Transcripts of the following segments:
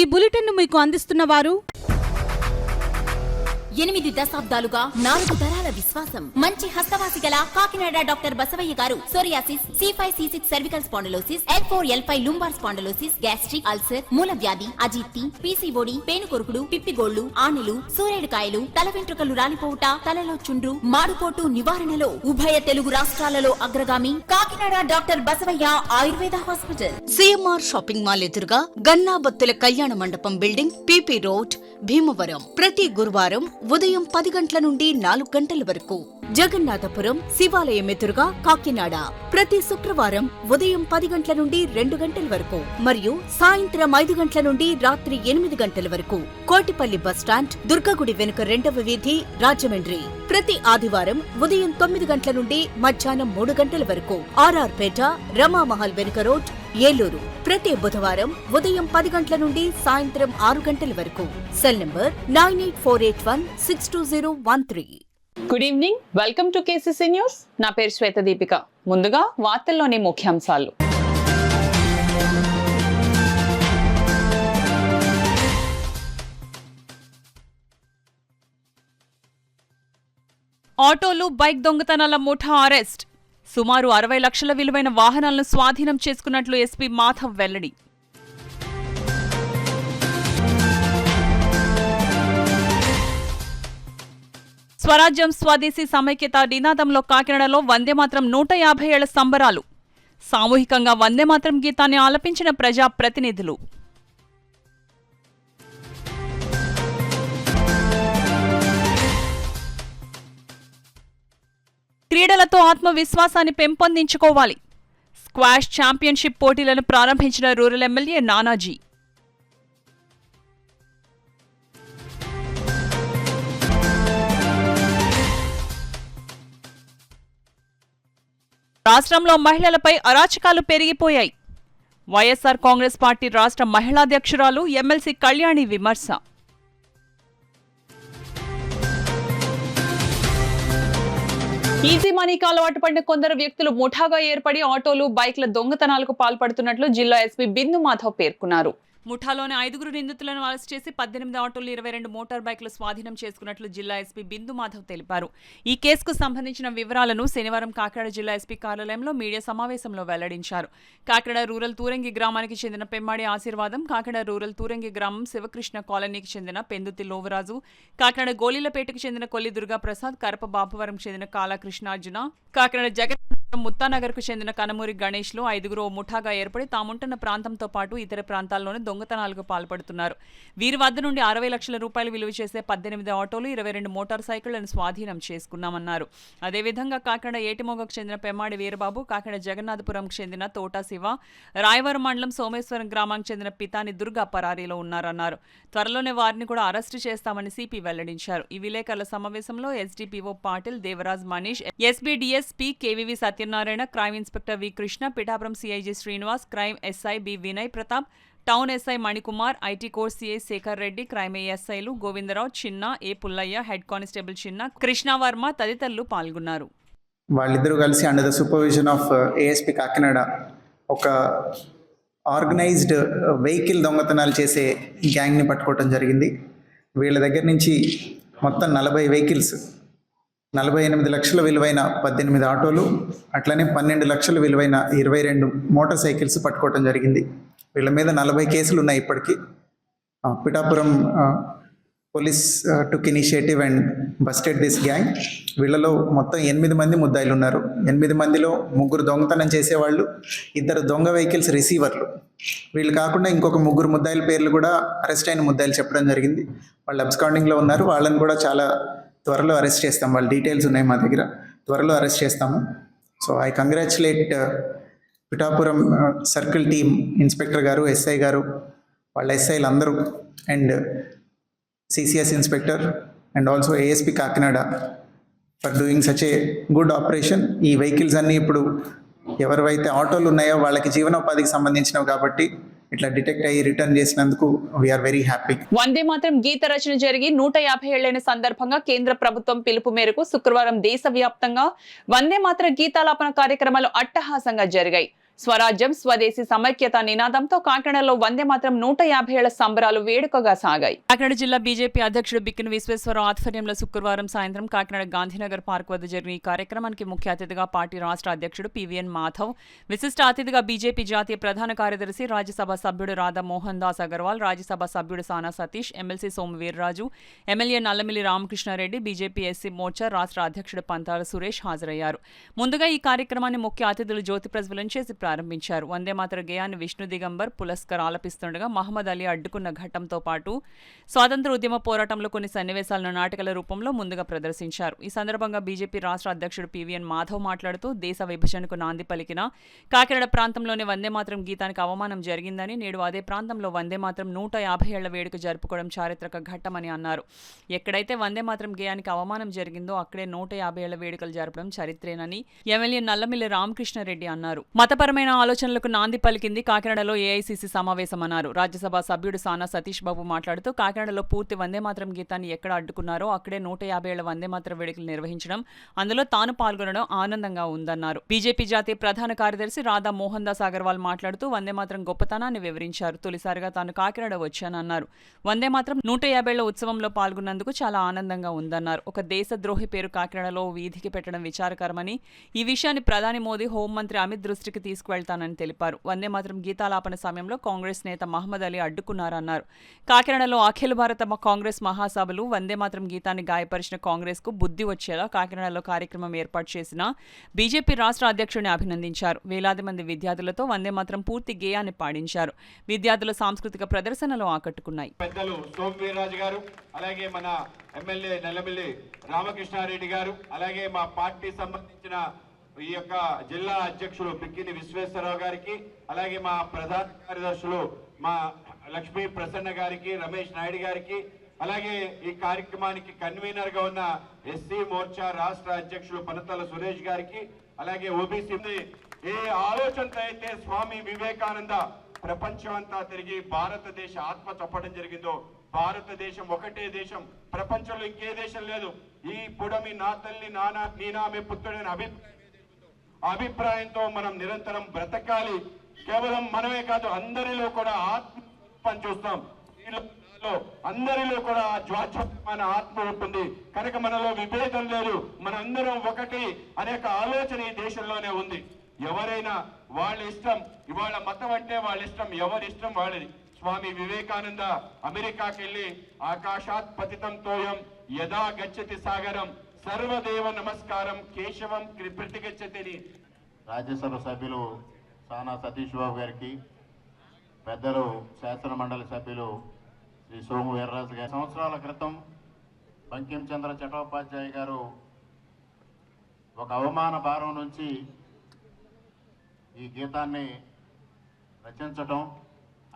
ఈ బులెటిన్ మీకు అందిస్తున్న వారు 8 దశాబ్దాలుగా 4 తరాల విశ్వాసం. మంచి హస్తవాసి గల కాకినాడ డాక్టర్ బసవయ్య గారు psoriasis, C5C6 cervical spondylosis, L4L5 lumbar spondylosis, gastric ulcer, మూల వ్యాధి, అజీర్తి, పీసీఓడి, పేనుకొరుకుడు, పిప్పిగోళ్లు, ఆనెలు, సూరేడుకాయలు, తల వెంట్రుకలు రాలిపోవుట, తలలో చుండ్రు, మాడుపోటు నివారణలో ఉభయ తెలుగు రాష్ట్రాలలో అగ్రగామి Kakinada doctor Basavaiah Ayurveda hospital. CMR shopping mall ఎదురుగా గన్నాబత్తుల కళ్యాణ మండపం బిల్డింగ్, పిపి రోడ్, భీమవరం. ప్రతి గురువారం ఉదయం 10 గంటల నుండి 4 గంటల వరకు. జగన్నాథపురం శివాలయం ఎదురుగా కాకినాడ ప్రతి శుక్రవారం ఉదయం 10 గంటల నుండి 2 గంటల వరకు మరియు సాయంత్రం 5 గంటల నుండి రాత్రి 8 గంటల వరకు. కోటిపల్లి బస్టాండ్, దుర్గగుడి వెనుక 2వ వీధి, రాజమండ్రి. ప్రతి ఆదివారం ఉదయం 9 గంటల నుండి మధ్యాహ్నం 3 గంటల వరకు. ఆర్ఆర్ పేట, రమామహల్ వెనుక రోడ్, ఏలూరు. ప్రతి బుధవారం ఉదయం 10 గంటల నుండి సాయంత్రం 6 గంటల వరకు. Cell number 9848162013. Good evening, welcome to KCC news. నా పేరు శ్వేత దీపిక. ముందుగా వార్తల్లోని ముఖ్యాంశాలు. ఆటోలు, బైక్ దొంగతనాల ముఠా అరెస్ట్. సుమారు 60 లక్షల విలువైన వాహనాలను స్వాధీనం చేసుకున్నట్లు ఎస్పీ మాధవ్ వెల్లడి. స్వరాజ్యం స్వదేశీ సమైక్యత నినాదంలో కాకినాడలో వందేమాతరం 150 ఏళ్ల సంబరాలు. సామూహికంగా వందేమాతరం గీతాన్ని ఆలపించిన ప్రజా ప్రతినిధులు. క్రీడలతో ఆత్మవిశ్వాసాన్ని పెంపొందించుకోవాలి. స్క్వాష్ ఛాంపియన్షిప్ పోటీలను ప్రారంభించిన రూరల్ ఎమ్మెల్యే నానాజీ. రాష్ట్రంలో మహిళలపై అరాచకాలు పెరిగిపోయాయి. వైఎస్ఆర్ కాంగ్రెస్ పార్టీ రాష్ట్ర మహిళాధ్యక్షురాలు ఎమ్మెల్సీ కళ్యాణి విమర్శ. ఈజీ మనీకి అలవాటు పడిన కొందరు వ్యక్తులు ముఠాగా ఏర్పడి ఆటోలు, బైక్ల దొంగతనాలకు పాల్పడుతున్నట్లు జిల్లా ఎస్పీ బిందు మాధవ్ పేర్కొన్నారు. ముఠాలోని 5 నిందితులను అరెస్ట్ చేసి 18 ఆటోలు, 22 మోటార్ బైక్లు స్వాధీనం చేసుకున్నట్లు జిల్లా ఎస్పీ బిందు మాధవ్ తెలిపారు. ఈ కేసుకు సంబంధించిన వివరాలను శనివారం కాకినాడ జిల్లా ఎస్పీ కార్యాలయంలో మీడియా సమావేశంలో వెల్లడించారు. కాకినాడ రూరల్ తూరంగి గ్రామానికి చెందిన పెమ్మాడి ఆశీర్వాదం, కాకినాడ రూరల్ తూరంగి గ్రామం శివకృష్ణ కాలనీకి చెందిన పెందుతి లోవరాజు, కాకినాడ గోలీలపేటకు చెందిన కొల్లి దుర్గాప్రసాద్, కరప బాపువరం చెందిన కాలా కృష్ణార్జున, కాకినాడ జగన్ ముత్తానగర్కు చెందిన కనమూరి గణేష్లు 5 ముఠాగా ఏర్పడి తాముంటున్న ప్రాంతంతో పాటు ఇతర ప్రాంతాల్లోనూ దొంగతనాలకు పాల్పడుతున్నారు. వీరి వద్ద నుండి 60 లక్షల రూపాయలు విలువ చేసే 18 ఆటోలు, 22 మోటార్ సైకిళ్లను స్వాధీనం చేసుకున్నామన్నారు. అదేవిధంగా కాకినాడ ఏటిమోగకు చెందిన పెమ్మాడి వీరబాబు, కాకినాడ జగన్నాథపురంకు చెందిన తోటా శివ, రాయవరం మండలం సోమేశ్వరం గ్రామానికి చెందిన పితాని దుర్గా పరారీలో ఉన్నారన్నారు. త్వరలోనే వారిని కూడా అరెస్టు చేస్తామని సిపి వెల్లడించారు. ఈ విలేకరుల సమావేశంలో SDPO Patil, Devaraj Manish, SB DSP KVV Satyanarayana, crime inspector V Krishna, Pithapuram CIG Srinivas, crime SI B Vinay Pratap, town SI Manikumar, IT core CI Sekhar Reddy, crime ఏఎస్ఐలు Govindarao, Chinna, A Pullaiah, head constable చిన్న, కృష్ణవర్మ తదితరులు పాల్గొన్నారు. వాళ్ళిద్దరూ కలిసి under the supervision of ASP Kakinada ఒక ఆర్గనైజ్డ్ వెహికల్ దొంగతనాలు చేసే గ్యాంగ్ని పట్టుకోవటం జరిగింది. వీళ్ళ దగ్గర నుంచి మొత్తం 40 వెహికల్స్, 48 లక్షల విలువైన 18 ఆటోలు, అట్లనే 12 లక్షల విలువైన 22 మోటార్ సైకిల్స్ పట్టుకోవటం జరిగింది. వీళ్ళ మీద 40 కేసులు ఉన్నాయి ఇప్పటికీ. Pithapuram police took initiative and busted this gang. వీళ్ళలో మొత్తం 8 మంది ముద్దాయిలు ఉన్నారు. 8 మందిలో 3 దొంగతనం చేసేవాళ్ళు, 2 దొంగ వెహికల్స్ రిసీవర్లు. వీళ్ళు కాకుండా ఇంకొక 3 ముద్దాయిల పేర్లు కూడా అరెస్ట్ అయిన ముద్దాయిలు చెప్పడం జరిగింది. వాళ్ళు అబ్స్కాండింగ్లో ఉన్నారు. వాళ్ళని కూడా చాలా త్వరలో అరెస్ట్ చేస్తాం. వాళ్ళ డీటెయిల్స్ ఉన్నాయి మా దగ్గర, త్వరలో అరెస్ట్ చేస్తాము. So I congratulate Pithapuram circle team, inspector గారు, ఎస్ఐ గారు, వాళ్ళ ఎస్ఐలు అందరూ, and CCS inspector and also ASP Kakinada for doing such a good operation. ఈ వెహికల్స్ అన్నీ ఇప్పుడు ఎవరివైతే ఆటోలు ఉన్నాయో వాళ్ళకి జీవనోపాధికి సంబంధించినవి కాబట్టి ఇట్లా డిటెక్ట్ అయ్యి రిటర్న్ చేసినందుకు వీఆర్ వెరీ హ్యాపీ. వందే మాత్రం గీత రచన జరిగి 150 ఏళ్లైన సందర్భంగా కేంద్ర ప్రభుత్వం పిలుపు మేరకు శుక్రవారం దేశవ్యాప్తంగా వందే మాత్రం గీతాలాపన కార్యక్రమాలు అట్టహాసంగా జరిగాయి. స్వరాజ్యం స్వదేశీ సమైక్యత నినాదంతో కాకినాడలో వందే మాత్రం 150 ఏళ్ల సంబరాలు వేడుకగా సాగాయి. కాకినాడ జిల్లా బీజేపీ అధ్యక్షుడు బిక్కిన విశ్వేశ్వరరావు ఆధ్వర్యంలో శుక్రవారం సాయంత్రం కాకినాడ గాంధీనగర్ పార్క్ వద్ద జరిగిన ఈ కార్యక్రమానికి ముఖ్య అతిథిగా పార్టీ రాష్ట్ర అధ్యక్షుడు పివిఎన్ మాధవ్, విశిష్ట అతిథిగా బీజేపీ జాతీయ ప్రధాన కార్యదర్శి రాజ్యసభ సభ్యుడు రాధా మోహన్ దాస్ అగర్వాల్, రాజ్యసభ సభ్యుడు Sana Satish, MLC Somu Veerraju, MLA Nallamilli Ramakrishna Reddy, BJP SC Morcha రాష్ట్ర అధ్యక్షుడు పంతాల సురేష్ హాజరయ్యారు. ముందుగా ఈ కార్యక్రమాన్ని ముఖ్య అతిథులు జ్యోతి ప్రజ్వలన చేసి ప్రారంభించారు. వందే మాతర గేయాన్ని విష్ణు దిగంబర్ పులస్కర్ ఆలపిస్తుండగా మహమ్మద్ అలీ అడ్డుకున్న ఘట్టంతో పాటు స్వాతంత్ర ఉద్యమ పోరాటంలో కొన్ని సన్నివేశాలను నాటకాల రూపంలో ముందుగా ప్రదర్శించారు. ఈ సందర్భంగా బీజేపీ రాష్ట్ర అధ్యక్షుడు పివిఎన్ మాధవ్ మాట్లాడుతూ దేశ విభజనకు నాంది పలికిన కాకినాడ ప్రాంతంలోని వందే మాతరం గీతానికి అవమానం జరిగిందని, నేడు అదే ప్రాంతంలో వందే మాతరం 150 ఏళ్ల వేడుక జరుపుకోవడం చారిత్రక ఘట్టమని అన్నారు. ఎక్కడైతే వందే మాతరం గేయానికి అవమానం జరిగిందో అక్కడే 150 ఏళ్ల వేడుకలు జరపడం చరిత్రేనని ఎమ్మెల్యే నల్లమిల్లి రామకృష్ణారెడ్డి అన్నారు. మతపరమైన ఆలోచనలకు నాంది పలికింది కాకినాడలో ఏఐసీసీ సమావేశమన్నారు. రాజ్యసభ సభ్యుడు సానా సతీష్ బాబు మాట్లాడుతూ కాకినాడలో పూర్తి వందే మాతరం గీతాన్ని ఎక్కడ అడ్డుకున్నారో అక్కడే 150 ఏళ్ల వందే మాతరం వేడుకలు నిర్వహించడం, అందులో తాను పాల్గొనడం ఆనందంగా ఉందన్నారు. బీజేపీ జాతీయ ప్రధాన కార్యదర్శి రాధా మోహన్ దాస్ అగర్వాల్ మాట్లాడుతూ వందే మాతరం గొప్పతనాన్ని వివరించారు. తొలిసారిగా తాను కాకినాడ వచ్చానన్నారు. వందే మాతరం 150 ఏళ్ల ఉత్సవంలో పాల్గొన్నందుకు చాలా ఆనందంగా ఉందన్నారు. ఒక దేశద్రోహి పేరు కాకినాడలో వీధికి పెట్టడం విచారకరమని, ఈ విషయాన్ని ప్రధాని మోదీ హోంమంత్రి అమిత్ దృష్టికి తీసుకువెళ్తానని తెలిపారు. వందే మాతరం గీతాలాపన సమయంలో కాంగ్రెస్ నేత మహమ్మద్ అలీ అడ్డుకున్నారన్నారు. కాకినాడలో అఖిల భారత కాంగ్రెస్ మహాసభలు వందే మాతరం గీతాన్ని గాయపరిచిన కాంగ్రెస్ కు బుద్ధి వచ్చేలా కాకినాడలో కార్యక్రమం ఏర్పాటు చేసిన బీజేపీ రాష్ట్ర అధ్యక్షుడిని అభినందించారు. వేలాది మంది విద్యార్థులతో వందే మాతరం పూర్తి గేయాన్ని పాడించారు. విద్యార్థుల సాంస్కృతిక ప్రదర్శనలు ఆకట్టుకున్నాయి. పెద్దలు సోము వీర్రాజు గారు, అలాగే మన ఎమ్మెల్యే నల్లమిల్లి రామకృష్ణారెడ్డి గారు, అలాగే మా పార్టీ సంబంధించిన ఈ యొక్క జిల్లా అధ్యక్షులు బిక్కిని విశ్వేశ్వరరావు గారికి, అలాగే మా ప్రధాన కార్యదర్శులు మా లక్ష్మీ ప్రసన్న గారికి, రమేష్ నాయుడు గారికి, అలాగే ఈ కార్యక్రమానికి కన్వీనర్ గా ఉన్న ఎస్సీ మోర్చా రాష్ట్ర అధ్యక్షులు పనతల సురేష్ గారికి, అలాగే ఓబీసీ ఏ ఆలోచనతో అయితే స్వామి వివేకానంద ప్రపంచం అంతా తిరిగి భారతదేశ ఆత్మ చెప్పడం జరిగిందో, భారతదేశం ఒకటే దేశం, ప్రపంచంలో ఇంకే దేశం లేదు, ఈ పుడమి నా తల్లి నానా నీనామె పుత్రుడని అభిప్రాయంతో మనం నిరంతరం బ్రతకాలి. కేవలం మనమే కాదు, అందరిలో కూడా ఆత్మ చూస్తాం. అందరిలో కూడా జ్వాజ్వలమైన ఆత్మ ఉంటుంది కనుక మనలో విభేదం లేదు, మనందరం ఒకటి అనేక ఆలోచన ఈ దేశంలోనే ఉంది. ఎవరైనా వాళ్ళ ఇష్టం, ఇవాళ మతం అంటే వాళ్ళ ఇష్టం, ఎవరి ఇష్టం వాళ్ళది. స్వామి వివేకానంద అమెరికాకి వెళ్ళి ఆకాశాత్ పతితం తోయం యదా గచ్చతి సాగరం సర్వదేవ నమస్కారం కేశవం ప్రతిగచ్చతిని. రాజ్యసభ సభ్యులు సానా సతీష్ బాబు గారికి, పెద్దలు శాసన మండలి సభ్యులు శ్రీ సోము వీర్రాజు గారి, సంవత్సరాల క్రితం బంకిం చంద్ర చటోపాధ్యాయ గారు ఒక అవమాన భారం నుంచి ఈ గీతాన్ని రచించటం,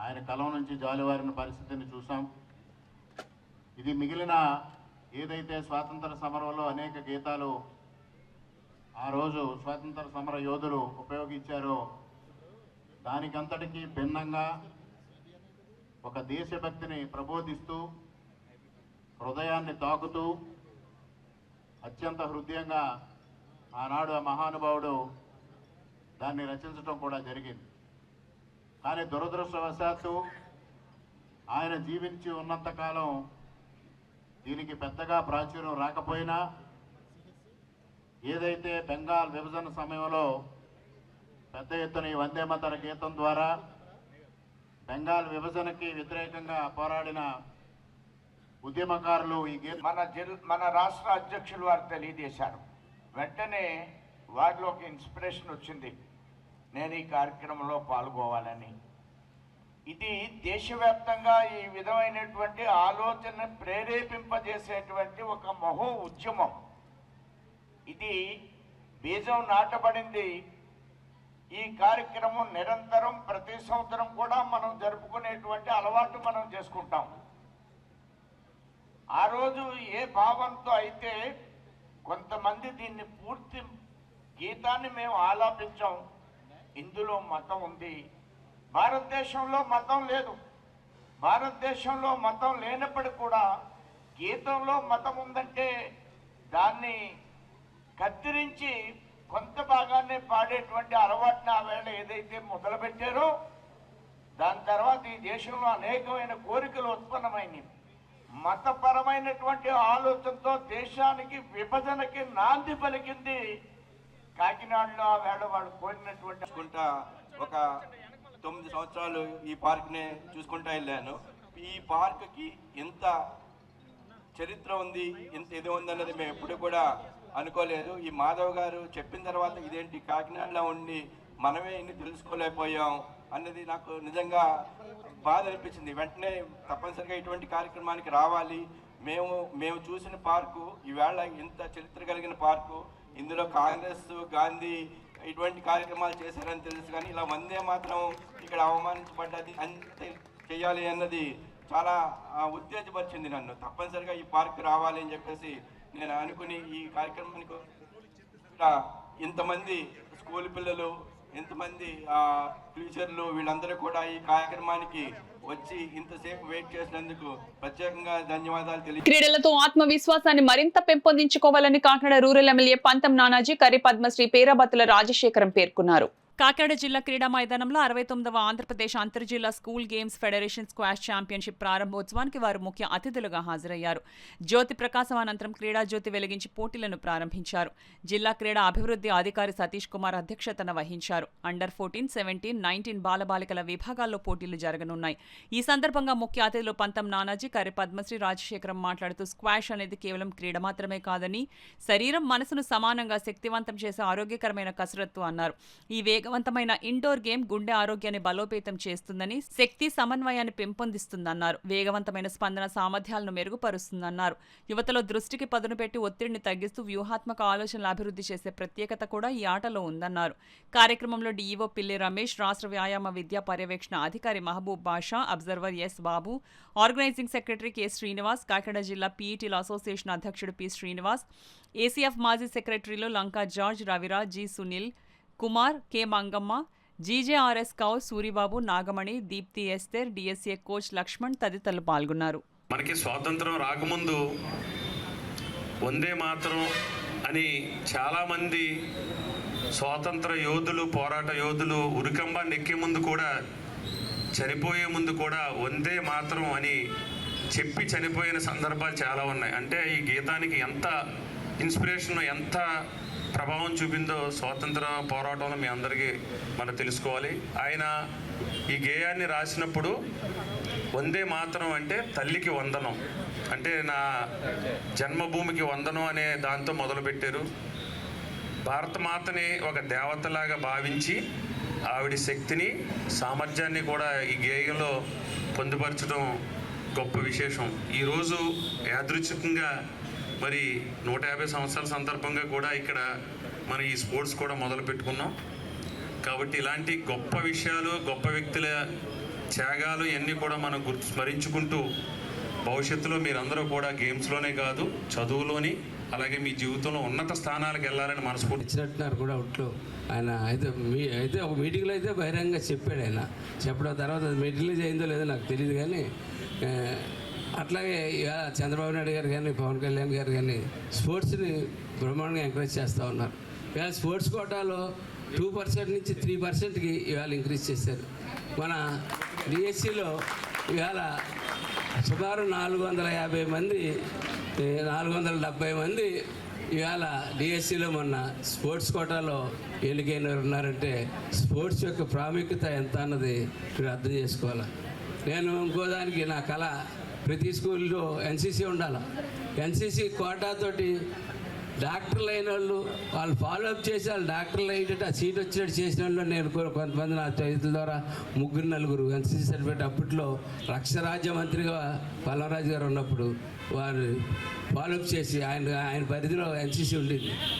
ఆయన కలం నుంచి జాలివారిన పరిస్థితిని చూసాం. ఇది మిగిలిన ఏదైతే స్వాతంత్ర సమరంలో అనేక గీతాలు ఆ రోజు స్వాతంత్ర సమర యోధులు ఉపయోగించారో దానికంతటికీ భిన్నంగా ఒక దేశభక్తిని ప్రబోధిస్తూ, హృదయాన్ని తాకుతూ, అత్యంత హృదయంగా ఆనాడు ఆ మహానుభావుడు దాన్ని రచించడం కూడా జరిగింది. కానీ దురదృష్టవశాత్తు ఆయన జీవించి ఉన్నంతకాలం దీనికి పెద్దగా ప్రాచుర్యం రాకపోయినా, ఏదైతే బెంగాల్ విభజన సమయంలో పెద్ద ఎత్తున ఈ వందే మాతర గీతం ద్వారా బెంగాల్ విభజనకి వ్యతిరేకంగా పోరాడిన ఉద్యమకారులు ఈ మన రాష్ట్ర అధ్యక్షులు వారు తెలియజేశారు. వెంటనే వారిలోకి ఇన్స్పిరేషన్ వచ్చింది, నేను ఈ కార్యక్రమంలో పాల్గొవాలని. ఇది దేశవ్యాప్తంగా ఈ విధమైనటువంటి ఆలోచన ప్రేరేపింపజేసేటువంటి ఒక మహో ఉద్యమం. ఇది బీజం నాటబడింది. ఈ కార్యక్రమం నిరంతరం ప్రతి సంవత్సరం కూడా మనం జరుపుకునేటువంటి అలవాటు మనం చేసుకుంటాం. ఆ రోజు ఏ భావంతో అయితే కొంతమంది దీన్ని పూర్తి గీతాన్ని మేము ఆలాపించాం, ఇందులో మతం ఉంది, భారతదేశంలో మతం లేదు, భారతదేశంలో మతం లేనప్పటికీ కూడా గీతంలో మతం ఉందంటే దాన్ని కత్తిరించి కొంత భాగాన్ని పాడేటువంటి అలవాటుని ఆ వేళ ఏదైతే మొదలుపెట్టారో దాని తర్వాత ఈ దేశంలో అనేకమైన కోరికలు ఉత్పన్నమైనవి. మతపరమైనటువంటి ఆలోచనతో దేశానికి విభజనకి నాంది పలికింది కాకినాడలో ఆ వేళ వాళ్ళు కోరినటువంటి. ఒక 9 సంవత్సరాలు ఈ పార్క్నే చూసుకుంటా వెళ్ళాను. ఈ పార్క్కి ఎంత చరిత్ర ఉంది, ఎంత ఇది ఉంది అన్నది మేము ఎప్పుడు కూడా అనుకోలేదు. ఈ మాధవ్ గారు చెప్పిన తర్వాత ఇదేంటి కాకినాడలో ఉండి మనమే ఇన్ని తెలుసుకోలేకపోయాం అన్నది నాకు నిజంగా బాధ అనిపించింది. వెంటనే తప్పనిసరిగా ఇటువంటి కార్యక్రమానికి రావాలి. మేము చూసిన పార్కు ఈవేళ ఇంత చరిత్ర కలిగిన పార్కు. ఇందులో కాంగ్రెస్, గాంధీ ఇటువంటి కార్యక్రమాలు చేశారని తెలుసు, కానీ ఇలా వందే మాత్రం ఇక్కడ అవమానించబడ్డది అంతే చేయాలి అన్నది చాలా ఉత్తేజపరిచింది నన్ను. తప్పనిసరిగా ఈ పార్క్ రావాలి అని చెప్పేసి నేను అనుకుని ఈ కార్యక్రమానికి ఇంతమంది స్కూల్ పిల్లలు, ఇంతమంది టీచర్లు వీళ్ళందరూ కూడా ఈ కార్యక్రమానికి వచ్చి ఇంతసేపు వెయిట్ చేసినందుకు ప్రత్యేకంగా ధన్యవాదాలు తెలియ. క్రీడలతో ఆత్మవిశ్వాసాన్ని మరింత పెంపొందించుకోవాలని కాకినాడ రూరల్ ఎమ్మెల్యే పంతం నానాజీ, కర్రి పద్మశ్రీ పేరాబత్తుల రాజశేఖరం పేర్కొన్నారు. కాకినాడ జిల్లా క్రీడా మైదానంలో 69వ ఆంధ్రప్రదేశ్ అంతర్జిల్లా school games federation squash championship ప్రారంభోత్సవానికి వారు ముఖ్య అతిథులుగా హాజరయ్యారు. జ్యోతి ప్రకాశం అనంతరం క్రీడా జ్యోతి వెలిగించి పోటీలను ప్రారంభించారు. జిల్లా క్రీడా అభివృద్ధి అధికారి సతీష్ కుమార్ అధ్యక్షతన వహించారు. అండర్ 14, 17, 19 బాలబాలికల విభాగాల్లో పోటీలు జరగనున్నాయి. ఈ సందర్భంగా ముఖ్య అతిథులు పంతం నానాజీ, కర్రి పద్మశ్రీ రాజశేఖరం మాట్లాడుతూ స్క్వాష్ అనేది కేవలం క్రీడ మాత్రమే కాదని శరీరం, మనసును సమానంగా శక్తివంతం చేసే ఆరోగ్యకరమైన కసరత్తు అన్నారు. ఈ వేగవంతమైన ఇండోర్ గేమ్ గుండె ఆరోగ్యాన్ని బలోపేతం చేస్తుందని, శక్తి సమన్వయాన్ని పెంపొందిస్తుందన్నారు. వేగవంతమైన స్పందన సామర్థ్యాలను మెరుగుపరుస్తుందన్నారు. యువతలో దృష్టికి పదును పెట్టి ఒత్తిడిని తగ్గిస్తూ వ్యూహాత్మక ఆలోచనలు అభివృద్ధి చేసే ప్రత్యేకత కూడా ఈ ఆటలో ఉందన్నారు. కార్యక్రమంలో డీఈఓ పిల్లి రమేష్, రాష్ట్ర వ్యాయామ విద్యా పర్యవేక్షణ అధికారి Mahaboob Basha, observer S Babu, organizing secretary K Srinivas, Kakinada జిల్లా పీఈటీల అసోసియేషన్ అధ్యక్షుడు పి శ్రీనివాస్, ఏసీఎఫ్ మాజీ సెక్రటరీలు Lanka George, Raviraj, G Sunil Kumar, K Mangamma, GJRS Kaur, Suribabu, Nagamani, Deepti Esther, DSA coach Lakshman తదితరులు పాల్గొన్నారు. మనకి స్వాతంత్రం రాకముందు వందే మాతరం అని చాలామంది స్వాతంత్ర యోధులు, పోరాట యోధులు ఉరికంబ నెక్కే ముందు కూడా, చనిపోయే ముందు కూడా వందే మాతరం అని చెప్పి చనిపోయిన సందర్భాలు చాలా ఉన్నాయి. అంటే ఈ గీతానికి ఎంత ఇన్స్పిరేషన్, ఎంత ప్రభావం చూపిందో స్వాతంత్ర పోరాటంలో మీ అందరికీ మనం తెలుసుకోవాలి. ఆయన ఈ గేయాన్ని రాసినప్పుడు వందే మాతరం అంటే తల్లికి వందనం, అంటే నా జన్మభూమికి వందనం అనే దాంతో మొదలుపెట్టారు. భారతమాతని ఒక దేవతలాగా భావించి ఆవిడ శక్తిని, సామర్థ్యాన్ని కూడా ఈ గేయంలో పొందుపరచడం గొప్ప విశేషం. ఈరోజు యాదృచ్ఛికంగా మరి 150 సంవత్సరాల సందర్భంగా కూడా ఇక్కడ మన ఈ స్పోర్ట్స్ కూడా మొదలు పెట్టుకున్నాం. కాబట్టి ఇలాంటి గొప్ప విషయాలు, గొప్ప వ్యక్తుల త్యాగాలు ఇవన్నీ కూడా మనం స్మరించుకుంటూ భవిష్యత్తులో మీరందరూ కూడా గేమ్స్లోనే కాదు, చదువులోని, అలాగే మీ జీవితంలో ఉన్నత స్థానాలకు వెళ్ళాలని మనస్ఫూర్తి ఇచ్చినట్టున్నారు కూడా ఒట్లు. ఆయన అయితే ఒక మీటింగ్లో అయితే బహిరంగంగా చెప్పాడు. ఆయన చెప్పడం తర్వాత మెటీరియలైజ్ అయిందో లేదో నాకు తెలియదు, కానీ అట్లాగే చంద్రబాబు నాయుడు గారు కానీ, పవన్ కళ్యాణ్ గారు కానీ స్పోర్ట్స్ని బ్రహ్మాండంగా ఎంకరేజ్ చేస్తూ ఉన్నారు. ఇవాళ స్పోర్ట్స్ కోటాలో 2% నుంచి 3%కి ఇవాళ ఇంక్రీజ్ చేశారు. మన డిఎస్సిలో ఇవాళ సుమారు 450 మంది, 470 మంది ఇవాళ డిఎస్సిలో మొన్న స్పోర్ట్స్ కోటాలో ఎన్నికైన ఉన్నారంటే స్పోర్ట్స్ యొక్క ప్రాముఖ్యత ఎంత అన్నది మీరు అర్థం చేసుకోవాలి. నేను ఇంకోదానికి నా కళ, ప్రతి స్కూల్లో ఎన్సీసీ ఉండాలి. ఎన్సీసీ కోటాతోటి డాక్టర్లు అయిన వాళ్ళు ఫాలోఅప్ చేసి వాళ్ళు డాక్టర్లు అయ్యేటట్టు ఆ సీట్ వచ్చినట్టు చేసిన వాళ్ళు నేను కొంతమంది నా చేతుల ద్వారా 3-4 ఎన్సీసీ సర్టిఫికేట్. అప్పట్లో రక్షరాజ్య మంత్రిగా పల్లవరాజు గారు ఉన్నప్పుడు వారు ఫాలోఅప్ చేసి, ఆయన పరిధిలో ఎన్సీసీ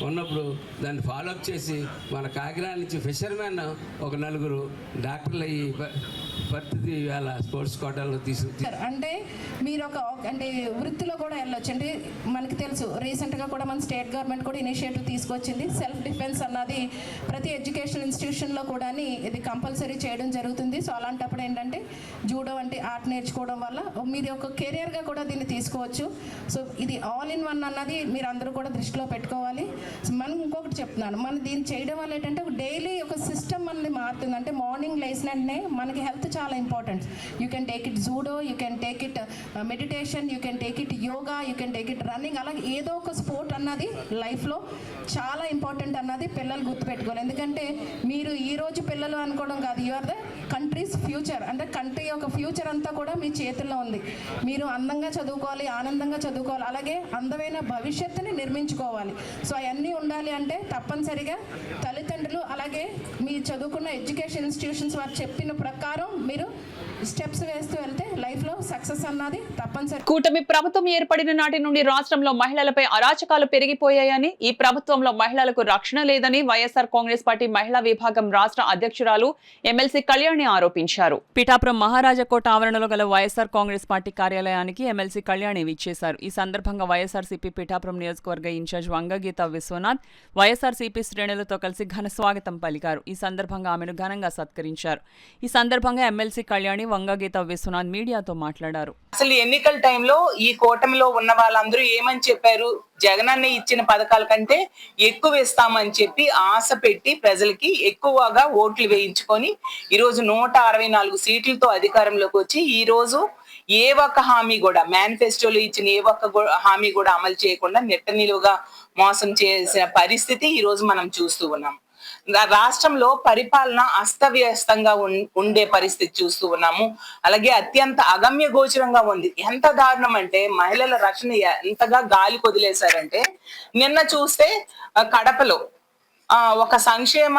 ఉన్నప్పుడు దాన్ని ఫాలోఅప్ చేసి మన కాకినాడ నుంచి ఫిషర్మెన్ ఒక 4 డాక్టర్లు అయ్యి పరిస్థితి ఇవాళ స్పోర్ట్స్ కోటాలో అంటే మీరు అంటే వృత్తిలో కూడా వెళ్ళొచ్చు. అంటే మనకి తెలుసు రీసెంట్గా కూడా మన స్టేట్ గవర్నమెంట్ కూడా ఇనిషియేటివ్ తీసుకొచ్చింది. సెల్ఫ్ డిఫెన్స్ అన్నది ప్రతి ఎడ్యుకేషన్ ఇన్స్టిట్యూషన్లో కూడా ఇది కంపల్సరీ చేయడం జరుగుతుంది. సో అలాంటప్పుడు ఏంటంటే జూడో వంటి ఆర్ట్ నేర్చుకోవడం వల్ల మీరు ఒక కెరియర్గా కూడా దీన్ని తీసుకోవచ్చు. సో ఇది ఆల్ ఇన్ వన్ అన్నది మీరు అందరూ కూడా దృష్టిలో పెట్టుకోవాలి. మనం ఇంకొకటి చెప్తున్నాను, మనం దీన్ని చేయడం వల్ల ఏంటంటే ఒక డైలీ ఒక సిస్టమ్ అనేది మారుతుంది. అంటే మార్నింగ్ లేచిన వెంటనే మనకి హెల్త్ చాలా important. You can take it judo, you can take it meditation, you can take it yoga, you can take it running. అలాగే ఏదో ఒక స్పోర్ట్ అన్నది లైఫ్లో చాలా ఇంపార్టెంట్ అన్నది పిల్లలు గుర్తుపెట్టుకోవాలి. ఎందుకంటే మీరు ఈరోజు పిల్లలు అనుకోవడం కాదు, you are the country's future. అంటే కంట్రీ యొక్క ఫ్యూచర్ అంతా కూడా మీ చేతుల్లో ఉంది. మీరు అందంగా చదువుకోవాలి, ఆనందంగా చదువుకోవాలి, అలాగే అందమైన భవిష్యత్తుని నిర్మించుకోవాలి. సో అవన్నీ ఉండాలి అంటే తప్పనిసరిగా తల్లిదండ్రులు అలాగే మీ చదువుకున్న ఎడ్యుకేషన్ ఇన్స్టిట్యూషన్స్ వారు చెప్పిన ప్రకారం మీరు స్టెప్స్ వేస్తూ వెళ్తే లైఫ్లో సక్సెస్ అన్నది తప్పనిసరి. కూటమి ప్రభుత్వం ఏర్పడిన నాటి నుండి రాష్ట్రంలో మహిళలపై అరాచకాలు పెరిగిపోయాయని, ఈ ప్రభుత్వంలో మహిళలకు రక్షణ లేదని వైఎస్ఆర్ కాంగ్రెస్ పార్టీ మహిళా విభాగం రాష్ట్ర అధ్యక్షురాలు ఎమ్మెల్సీ కళ్యాణి ఆరోపించారు. పిఠాపురం మహారాజకోట ఆవరణలో గల వైఎస్ఆర్ కాంగ్రెస్ పార్టీ కార్యాలయానికి ఎమ్మెల్సీ కళ్యాణి విచ్చేశారు. ఈ సందర్భంగా వైఎస్ఆర్సీపీ పిఠాపురం నియోజకవర్గ ఇన్ఛార్జ్ వంగగీత విశ్వనాథ్ వైఎస్ఆర్సీపీ శ్రేణులతో కలిసి ఘన స్వాగతం పలికారు. ఈ సందర్భంగా ఆమెను ఘనంగా సత్కరించారు. ఈ సందర్భంగా ఎమ్మెల్సీ కళ్యాణి వంగగీత విశ్వనాథ్ మీడియాతో మాట్లాడారు. అసలు ఎన్నికల టైంలో ఈ కూటమిలో ఉన్న వాళ్ళందరూ ఏమని చెప్పారు? జగనన్న ఇచ్చిన పథకాల కంటే ఎక్కువ ఇస్తామని చెప్పి ఆశ పెట్టి ప్రజలకి ఎక్కువగా ఓట్లు వేయించుకొని ఈరోజు 164 సీట్లతో అధికారంలోకి వచ్చి ఈ రోజు ఏ ఒక్క హామీ కూడా మేనిఫెస్టోలో ఇచ్చిన ఏ ఒక్క హామీ కూడా అమలు చేయకుండా నెట్ట నిలువుగా మోసం చేసిన పరిస్థితి ఈ రోజు మనం చూస్తూ ఉన్నాం. రాష్ట్రంలో పరిపాలన అస్తవ్యస్తంగా ఉండే పరిస్థితి చూస్తూ ఉన్నాము. అలాగే అత్యంత అగమ్య గోచరంగా ఉంది. ఎంత దారుణం అంటే మహిళల రక్షణ ఎంతగా గాలి కొదిలేశారంటే, నిన్న చూస్తే కడపలో ఒక సంక్షేమ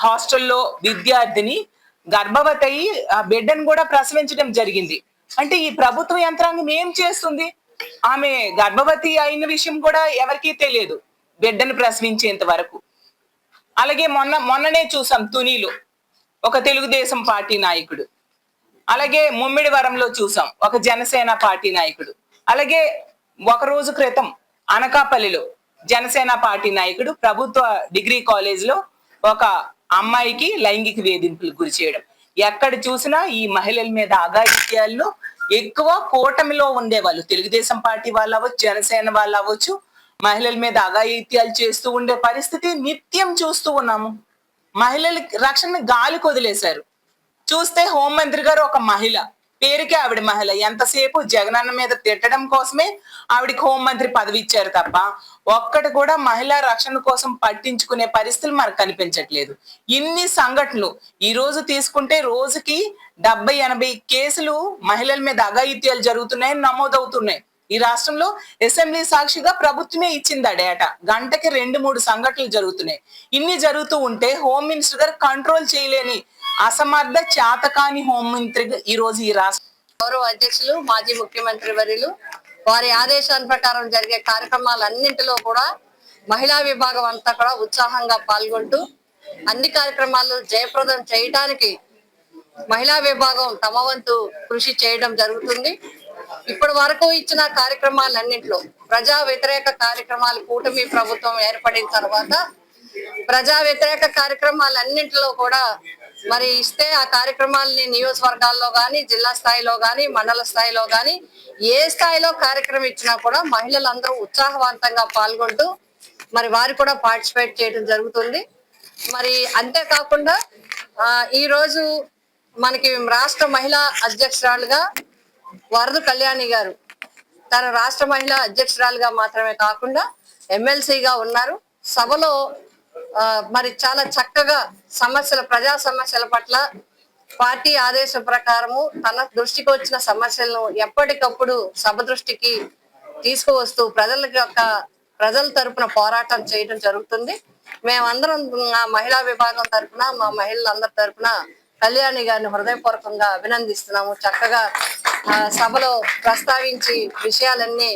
హాస్టల్లో విద్యార్థిని గర్భవతి అయి బిడ్డను కూడా ప్రసవించడం జరిగింది. అంటే ఈ ప్రభుత్వ యంత్రాంగం ఏం చేస్తుంది? ఆమె గర్భవతి అయిన విషయం కూడా ఎవరికీ తెలియదు బిడ్డను ప్రసవించేంత వరకు. అలాగే మొన్ననే చూసాం తునిలో ఒక తెలుగుదేశం పార్టీ నాయకుడు, అలాగే ముమ్మిడివరంలో చూసాం ఒక జనసేన పార్టీ నాయకుడు, అలాగే ఒక రోజు క్రితం అనకాపల్లిలో జనసేన పార్టీ నాయకుడు ప్రభుత్వ డిగ్రీ కాలేజ్ లో ఒక అమ్మాయికి లైంగిక వేధింపులకు గురి చేయడం. ఎక్కడ చూసినా ఈ మహిళల మీద అఘాయిత్యాలను ఎక్కువ కూటమిలో ఉండేవాళ్ళు, తెలుగుదేశం పార్టీ వాళ్ళు అవ్వచ్చు, జనసేన వాళ్ళు అవ్వచ్చు, మహిళల మీద అఘాయిత్యాలు చేస్తూ ఉండే పరిస్థితి నిత్యం చూస్తూ ఉన్నాము. మహిళలకి రక్షణ గాలి కొదిలేశారు. చూస్తే హోంమంత్రి గారు ఒక మహిళ, పేరుకే ఆవిడ మహిళ. ఎంతసేపు జగనన్న మీద తిట్టడం కోసమే ఆవిడకి హోంమంత్రి పదవి ఇచ్చారు తప్ప ఒక్కటి కూడా మహిళా రక్షణ కోసం పట్టించుకునే పరిస్థితులు మనకు కనిపించట్లేదు. ఇన్ని సంఘటనలు ఈ రోజు తీసుకుంటే రోజుకి 70-80 కేసులు మహిళల మీద అఘాయిత్యాలు జరుగుతున్నాయని నమోదవుతున్నాయి. ఈ రాష్ట్రంలో అసెంబ్లీ సాక్షిగా ప్రభుత్వమే ఇచ్చింది ఆ డేటా. గంటకి 2-3 సంఘటనలు జరుగుతున్నాయి. ఇన్ని జరుగుతూ ఉంటే హోమ్ మినిస్టర్ గారు కంట్రోల్ చేయలేని అసమర్థ చేతకాని హోంమంత్రి ఈ రోజు ఈ రాష్ట్ర గౌరవ అధ్యక్షులు మాజీ ముఖ్యమంత్రి వర్యులు వారి ఆదేశాల ప్రకారం జరిగే కార్యక్రమాలన్నింటిలో కూడా మహిళా విభాగం అంతా కూడా ఉత్సాహంగా పాల్గొంటూ అన్ని కార్యక్రమాలు జయప్రదం చేయడానికి మహిళా విభాగం తమ వంతు కృషి చేయడం జరుగుతుంది. ఇప్పటి వరకు ఇచ్చిన కార్యక్రమాలన్నింటిలో ప్రజా వ్యతిరేక కార్యక్రమాలు కూటమి ప్రభుత్వం ఏర్పడిన తర్వాత ప్రజా వ్యతిరేక కార్యక్రమాలన్నింటిలో కూడా మరి ఇస్తే ఆ కార్యక్రమాలని నియోజకవర్గాల్లో కానీ, జిల్లా స్థాయిలో కానీ, మండల స్థాయిలో కానీ ఏ స్థాయిలో కార్యక్రమం ఇచ్చినా కూడా మహిళలందరూ ఉత్సాహవంతంగా పాల్గొంటూ మరి వారు కూడా పార్టిసిపేట్ చేయడం జరుగుతుంది. మరి అంతేకాకుండా ఈ రోజు మనకి రాష్ట్ర మహిళా అధ్యక్షురాలుగా వరద కళ్యాణి గారు తన రాష్ట్ర మహిళా అధ్యక్షురాలుగా మాత్రమే కాకుండా ఎమ్మెల్సీగా ఉన్నారు. సభలో మరి చాలా చక్కగా ప్రజా సమస్యల పట్ల పార్టీ ఆదేశం ప్రకారము తన దృష్టికి వచ్చిన సమస్యలను ఎప్పటికప్పుడు సభ దృష్టికి తీసుకువస్తూ ప్రజల తరపున పోరాటం చేయడం జరుగుతుంది. మేమందరం మహిళా విభాగం తరపున మా మహిళలందరి తరపున కళ్యాణి గారిని హృదయపూర్వకంగా అభినందిస్తున్నాము. చక్కగా సభలో ప్రస్తావించి విషయాలన్నీ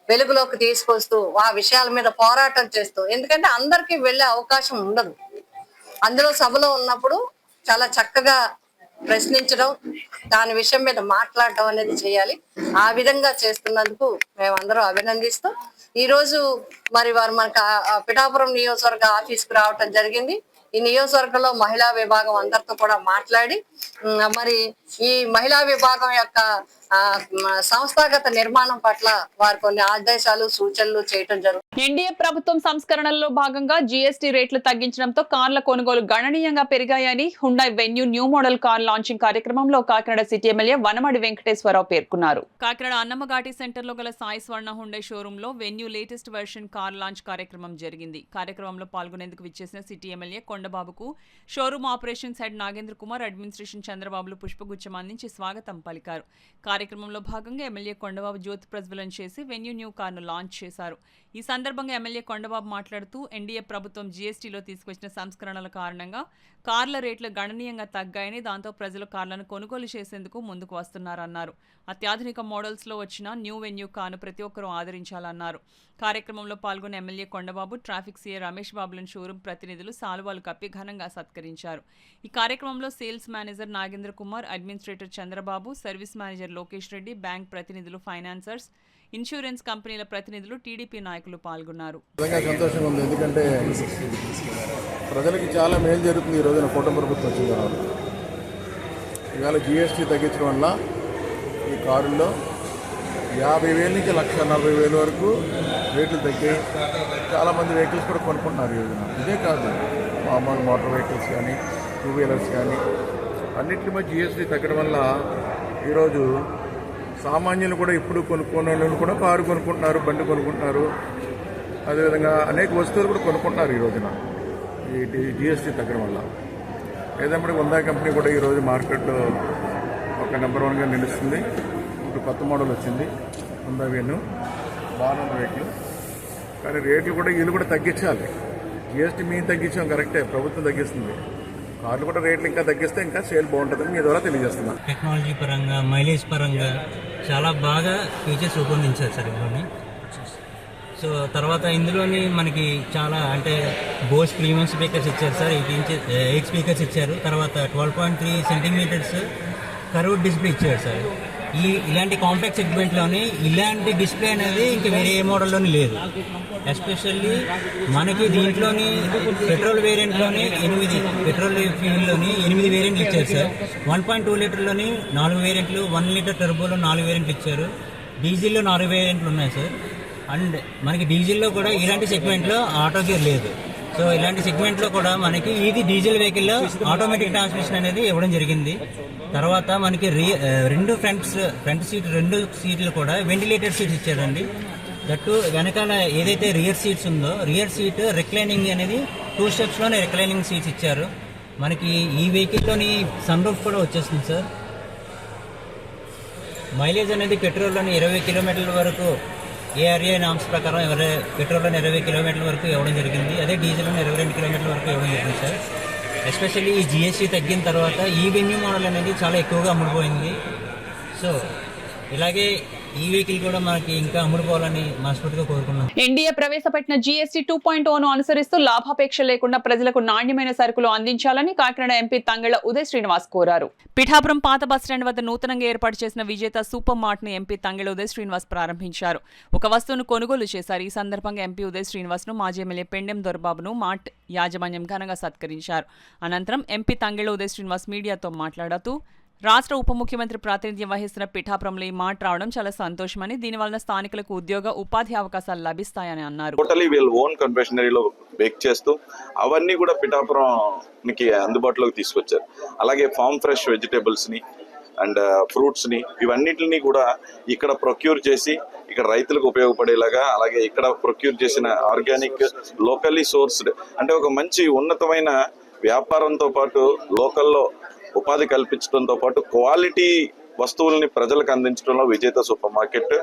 వెలుగులోకి తీసుకొస్తూ ఆ విషయాల మీద పోరాటం చేస్తూ, ఎందుకంటే అందరికీ వెళ్ళే అవకాశం ఉండదు. అందులో సభలో ఉన్నప్పుడు చాలా చక్కగా ప్రశ్నించడం, దాని విషయం మీద మాట్లాడటం అనేది చేయాలి. ఆ విధంగా చేస్తున్నందుకు మేమందరం అభినందిస్తూ ఈ రోజు మరి వారు మనకు పిఠాపురం నియోజకవర్గ ఆఫీస్కి రావటం జరిగింది. ఈ నియోజకవర్గంలో మహిళా విభాగం అందరితో కూడా మాట్లాడి మరి ఈ మహిళా విభాగం యొక్క సంస్థాగత నిర్మాణం పట్ల వారు కొన్ని ఆదేశాలు సూచనలు చేయడం జరుగుతుంది. ఎన్డీఏ ప్రభుత్వం సంస్కరణల్లో భాగంగా జీఎస్టీ రేట్లు తగ్గించడంతో కార్ల కొనుగోలు గణనీయంగా పెరిగాయని Hyundai Venue new model car launching కార్యక్రమంలో కాకినాడ సిటీ ఎమ్మెల్యే వనమడి వెంకటేశ్వరరావు పేర్కొన్నారు. కాకినాడ అన్నమ్మఘాటి సెంటర్ లో గల సాయి స్వర్ణ హుండాయ్ షోరూమ్ లో Venue latest version car launch కార్యక్రమం జరిగింది. కార్యక్రమంలో పాల్గొనేందుకు విచ్చేసిన సిటీ ఎమ్మెల్యే కొండబాబుకు showroom operations head Nagendra Kumar, administration చంద్రబాబులు పుష్పగుచ్చం అందించి స్వాగతం పలికారు. కార్యక్రమంలో భాగంగా ఎమ్మెల్యే కొండబాబు జ్యోతి ప్రజ్వలన చేసి వెన్యూ న్యూ కార్ను లాంచ్ చేశారు. ఈ సందర్భంగా ఎమ్మెల్యే కొండబాబు మాట్లాడుతూ ఎన్డీఏ ప్రభుత్వం జీఎస్టీలో తీసుకొచ్చిన సంస్కరణల కారణంగా కార్ల రేట్లు గణనీయంగా తగ్గాయని, దాంతో ప్రజలు కార్లను కొనుగోలు చేసేందుకు ముందుకు వస్తున్నారన్నారు. అత్యాధునిక మోడల్స్లో వచ్చిన న్యూ వెన్యూ కార్ను ప్రతి ఒక్కరూ ఆదరించాలన్నారు. కార్యక్రమంలో పాల్గొన్న MLA Kondababu traffic CA Ramesh బాబులను షోరూం ప్రతినిధులు సాల్వాలు కప్పి ఘనంగా సత్కరించారు. ఈ కార్యక్రమంలో sales manager Nagendra Kumar, administrator Chandrababu, service manager Lokesh Reddy, bank ప్రతినిధులు, ఫైనాన్సర్స్, ఇన్సూరెన్స్ కంపెనీల ప్రతినిధులు, టీడీపీ నాయకులు పాల్గొన్నారు. సంతోషంగా ఉంది, ఎందుకంటే ప్రజలకి చాలా మేలు జరుగుతుంది. ఈ రోజున కూటమి ప్రభుత్వం వచ్చిన తర్వాత ఇవాళ జీఎస్టీ తగ్గించడం వల్ల ఈ కారుల్లో 50,000 నుంచి 1,40,000 వరకు రేట్లు తగ్గాయి. చాలామంది వెహికల్స్ కూడా కొనుక్కుంటున్నారు ఈ రోజున. ఇదే కాదు, మామూలు మోటార్ వెహికల్స్ కానీ, టూ వీలర్స్ కానీ అన్నింటి మీద జీఎస్టీ తగ్గడం వల్ల ఈరోజు సామాన్యులు కూడా ఇప్పుడు కొనుక్కునే వాళ్ళు కూడా కారు కొనుక్కుంటున్నారు, బండి కొనుక్కుంటున్నారు. అదేవిధంగా అనేక వస్తువులు కూడా కొనుక్కుంటున్నారు ఈ రోజున ఈ జీఎస్టీ తగ్గడం వల్ల. ఏదైనా హుండాయ్ కంపెనీ కూడా ఈరోజు మార్కెట్లో ఒక నెంబర్ 1గా నిలుస్తుంది. ఇప్పుడు కొత్త మోడల్ వచ్చింది హుండాయ్ వెన్యూ, బాగున్న వెహికల్. కానీ రేట్లు కూడా వీళ్ళు కూడా తగ్గించాలి. జీఎస్టీ మేము తగ్గించాం కరెక్టే, ప్రభుత్వం తగ్గిస్తుంది. కార్లు కూడా రేట్లు ఇంకా తగ్గిస్తే ఇంకా సేల్ బాగుంటుందని మీ ద్వారా తెలియజేస్తున్నాను. టెక్నాలజీ పరంగా, మైలేజ్ పరంగా చాలా బాగా ఫీచర్స్ రూపొందించారు సార్ ఇందులోని. సో తర్వాత ఇందులోని మనకి చాలా అంటే బోస్ ప్రీమియం స్పీకర్స్ ఇచ్చారు సార్, 8 స్పీకర్స్ ఇచ్చారు. తర్వాత 12.3 సెంటీమీటర్స్ కర్వ్డ్ డిస్ప్లే ఇచ్చారు సార్. ఇలాంటి కాంపాక్ట్ సెగ్మెంట్లోని ఇలాంటి డిస్ప్లే అనేది ఇంకా వేరే ఏ మోడల్లోని లేదు. ఎస్పెషల్లీ మనకి దీంట్లోని పెట్రోల్ వేరియంట్లోని 8 పెట్రోల్ ఫ్యూయల్లోని 8 వేరియంట్లు ఇచ్చారు సార్. 1.2 లీటర్లోని 4 వేరియంట్లు, 1 లీటర్ టర్బోలో 4 వేరియంట్లు ఇచ్చారు. డీజిల్లో 4 వేరియంట్లు ఉన్నాయి సార్. అండ్ మనకి డీజిల్లో కూడా ఇలాంటి సెగ్మెంట్లో ఆటో గేర్ లేదు. సో ఇలాంటి సెగ్మెంట్లో కూడా మనకి ఇది డీజిల్ వెహికల్లో ఆటోమేటిక్ ట్రాన్స్మిషన్ అనేది ఇవ్వడం జరిగింది. తర్వాత మనకి ఫ్రంట్ సీట్ 2 సీట్లు కూడా వెంటిలేటెడ్ సీట్స్ ఇచ్చారండి. దట్టు వెనకాల ఏదైతే రియర్ సీట్స్ ఉందో రియర్ సీట్ రిక్లైనింగ్ అనేది 2 స్టెప్స్లోనే రిక్లైనింగ్ సీట్స్ ఇచ్చారు. మనకి ఈ వెహికల్లోని సన్ రూఫ్ కూడా వచ్చేస్తుంది సార్. మైలేజ్ అనేది పెట్రోల్లోని 20 కిలోమీటర్ల వరకు ఏఆర్ఏ నామ్స్ ప్రకారం పెట్రోల్లోని 20 కిలోమీటర్ల వరకు ఇవ్వడం జరిగింది. అదే డీజిల్లోని 22 కిలోమీటర్ల వరకు ఇవ్వడం జరిగింది సార్. ఎస్పెషల్లీ ఈ జిఎస్టీ తగ్గిన తర్వాత ఈ వెన్యూ మోడల్ అనేది చాలా ఎక్కువగా అమ్ముడుపోయింది. సో ఇలాగే ఈ వెహికల్ కూడా మనకి ఇంకా అమ్ముడుపోవాలని మనస్ఫూర్తిగా కోరుకున్నాం. ఎన్డీఏ ప్రవేశపెట్టిన జీఎస్టీ 2.0ను అనుసరిస్తూ లాభాపేక్ష లేకుండా ప్రజలకు నాణ్యమైన సరుకులు అందించాలని కాకినాడ ఎంపీ తంగెళ్ల ఉదయ్ శ్రీనివాస్ కోరారు. పిఠాపురం పాత బస్టాండ్ వద్ద నూతనంగా ఏర్పాటు చేసిన విజేత సూపర్ మార్ట్ ను ఎంపీ తంగెళ్ల ఉదయ్ శ్రీనివాస్ ప్రారంభించారు. ఒక వస్తువును కొనుగోలు చేశారు. ఈ సందర్భంగా ఎంపీ ఉదయ్ శ్రీనివాస్ ను మాజీ ఎమ్మెల్యే పెండెం దొరబాబును మార్ట్ యాజమాన్యం ఘనంగా సత్కరించారు. అనంతరం ఎంపీ తంగెళ్ల ఉదయ్ శ్రీనివాస్ మీడియాతో మాట్లాడుతూ రాష్ట్ర ఉప ముఖ్యమంత్రి ప్రాతినిధ్యం వహిస్తున్న పిఠాపురంలో ఈ మాట రావడం చాలా సంతోషమని, దీనివల్ల స్థానికులకు ఉద్యోగ ఉపాధి అవకాశాలు లభిస్తాయని అన్నారు. టోటలీ వీళ్ళ ఓన్ కన్ఫెక్షనరీలో బేక్ చేస్తూ అవన్నీ కూడా పిఠాపురంకి అందుబాటులోకి తీసుకొచ్చారు. అలాగే ఫార్మ్ ఫ్రెష్ వెజిటేబుల్స్ ని అండ్ ఫ్రూట్స్ ని ఇవన్నిటిని కూడా ఇక్కడ ప్రొక్యూర్ చేసి ఇక్కడ రైతులకు ఉపయోగపడేలాగా, అలాగే ఇక్కడ ప్రొక్యూర్ చేసిన ఆర్గానిక్ లోకల్లీ సోర్స్డ్ అంటే ఒక మంచి ఉన్నతమైన వ్యాపారంతో పాటు లోకల్లో ఉపాధి కల్పించడంతో పాటు క్వాలిటీ వస్తువుల్ని ప్రజలకు అందించడంలో విజేత సూపర్ మార్కెట్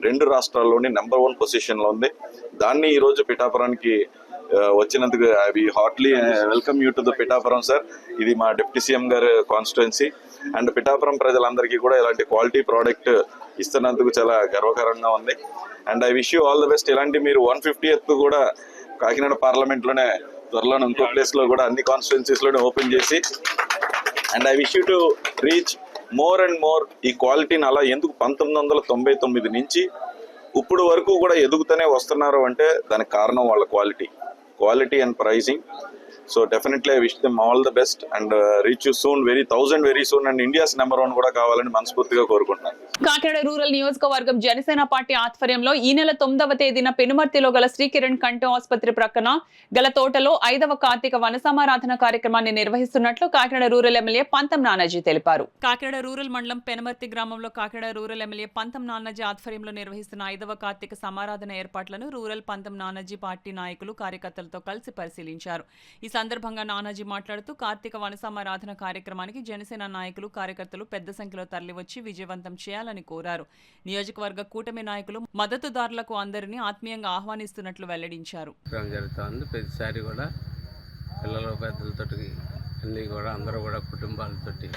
2 రాష్ట్రాల్లోని నెంబర్ 1 పొజిషన్లో ఉంది. దాన్ని ఈరోజు పిఠాపురానికి వచ్చినందుకు I heartily welcome you to the Pithapuram sir. ఇది మా డిప్యూటీ సీఎం గారి కాన్స్టిట్యుయెన్సీ అండ్ పిఠాపురం ప్రజలందరికీ కూడా ఇలాంటి క్వాలిటీ ప్రోడక్ట్ ఇస్తున్నందుకు చాలా గర్వకారంగా ఉంది. And I wish you all the best. ఇలాంటి మీరు 150th కూడా కాకినాడ పార్లమెంట్లోనే త్వరలో ఇంకో ప్లేస్లో కూడా అన్ని కాన్స్టిట్యుయెన్సీస్లోనే ఓపెన్ చేసి and I wish you to reach more and more ఈ క్వాలిటీని. అలా ఎందుకు 1999 నుంచి ఇప్పుడు వరకు కూడా ఎదుగుతూనే వస్తున్నారు అంటే దానికి కారణం వాళ్ళ quality and pricing. So definitely I wish them all the best and reach you soon very soon and India's number 1 కూడా కావాలని మనస్ఫూర్తిగా కోరుకుంటున్నాను. కాకినాడ రూరల్ నియోజకవర్గం జనసేన పార్టీ ఆధ్వర్యంలో ఈ నెల 9వ తేదీన పెనుమర్తిలో గల శ్రీకిరణ్ కంటి ఆసుపత్రి ప్రక్కన గల తోటలో 5వ కార్తీక వన సమారాధన కార్యక్రమాన్ని నిర్వహిస్తున్నట్లు కాకినాడ రూరల్ ఎమ్మెల్యే పంతం నానాజీ తెలిపారు. కాకినాడ రూరల్ మండలం పెనుమర్తి గ్రామంలో కాకినాడ రూరల్ ఎమ్మెల్యే పంతం నానాజీ ఆధ్వర్యంలో నిర్వహిస్తున్న 5వ కార్తీక సమారాధన ఏర్పాట్లను రూరల్ పంతం నానాజీ పార్టీ నాయకులు కార్యకర్తలతో కలిసి పరిశీలించారు. ఈ సందర్భంగా నానాజీ మాట్లాడుతూ కార్తీక వన సమారాధన కార్యక్రమానికి జనసేన నాయకులు కార్యకర్తలు పెద్ద సంఖ్యలో తరలివచ్చి విజయవంతం చేయాలని కోరారు. నియోజకవర్గ కూటమి నాయకులు మద్దతుదారులకు అందరినీ ఆత్మీయంగా ఆహ్వానిస్తున్నట్లు వెల్లడించారు. జరుగుతుంది ప్రతిసారి కూడా పిల్లలు పెద్దలతోటి అన్నీ కూడా అందరూ కూడా కుటుంబాలతోటి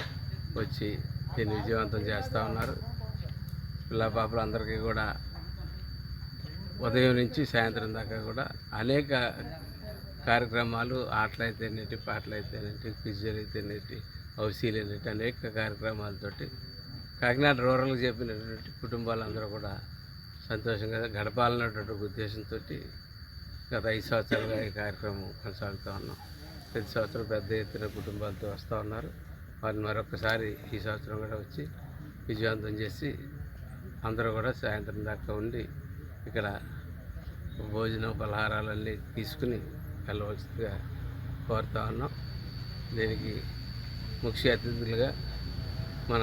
వచ్చి దీన్ని విజయవంతం చేస్తూ ఉన్నారు. పిల్ల పాపలు అందరికీ కూడా ఉదయం నుంచి సాయంత్రం దాకా కూడా అనేక కార్యక్రమాలు, ఆటలైతేనేటి, పాటలైతేనేటి, క్విజ్లు అయితేనేటి, హౌసీలు అనేటి అనేక కార్యక్రమాలతోటి కాకినాడ రూరల్కి చెప్పినటువంటి కుటుంబాలందరూ కూడా సంతోషంగా గడపాలన్నటువంటి ఉద్దేశంతో గత 5 సంవత్సరాలుగా ఈ కార్యక్రమం కొనసాగుతూ ఉన్నాం. ప్రతి సంవత్సరం పెద్ద ఎత్తున కుటుంబాలతో వస్తూ ఉన్నారు. వారిని మరొకసారి ఈ సంవత్సరం కూడా వచ్చి విజయవంతం చేసి అందరూ కూడా సాయంత్రం దాకా ఉండి ఇక్కడ భోజనం పలహారాలన్నీ తీసుకుని వెళ్ళవలసిందిగా కోరుతా ఉన్నాం. దీనికి ముఖ్య అతిథులుగా మన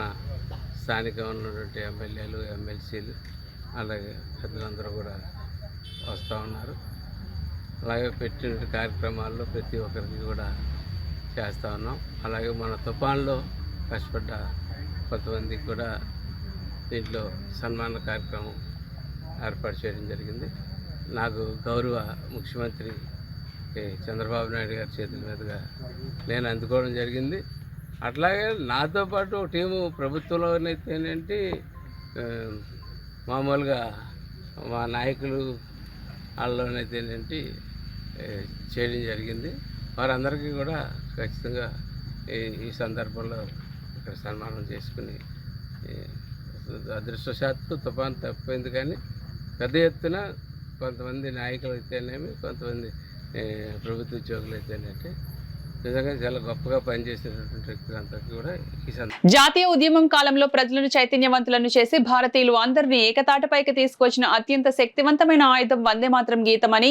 స్థానికంగా ఉన్నటువంటి ఎమ్మెల్యేలు, ఎమ్మెల్సీలు అలాగే పెద్దలందరూ కూడా వస్తూ ఉన్నారు. అలాగే పెట్టిన కార్యక్రమాల్లో ప్రతి ఒక్కరికి కూడా చేస్తూ ఉన్నాం. అలాగే మన తుఫాన్లో కష్టపడ్డ కొంతమందికి కూడా దీంట్లో సన్మాన కార్యక్రమం ఏర్పాటు చేయడం జరిగింది. నాకు గౌరవ ముఖ్యమంత్రి చంద్రబాబు నాయుడు గారి చేతుల మీదుగా నేను అందుకోవడం జరిగింది. అట్లాగే నాతో పాటు టీము ప్రభుత్వంలోనైతేనేంటి మామూలుగా మా నాయకులు వాళ్ళలోనైతేనేంటి చేయడం జరిగింది. వారందరికీ కూడా ఖచ్చితంగా ఈ సందర్భంలో ఇక్కడ సన్మానం చేసుకుని అదృష్టవశాత్తు తుఫాను తప్పిపోయింది. కానీ పెద్ద ఎత్తున కొంతమంది నాయకులు అయితేనేమి, కొంతమంది ప్రభుత్వ ఉద్యోగులు అయితేనేంటి నిజంగా చాలా గొప్పగా పనిచేసినటువంటి వ్యక్తులందరికీ కూడా ఈ జాతీయ ఉద్యమం కాలంలో ప్రజలను చైతన్యవంతులను చేసి భారతీయులు అందరినీ ఏకతాటపైకి తీసుకొచ్చిన అత్యంత శక్తివంతమైన ఆయుధం వందే మాత్రం గీతమని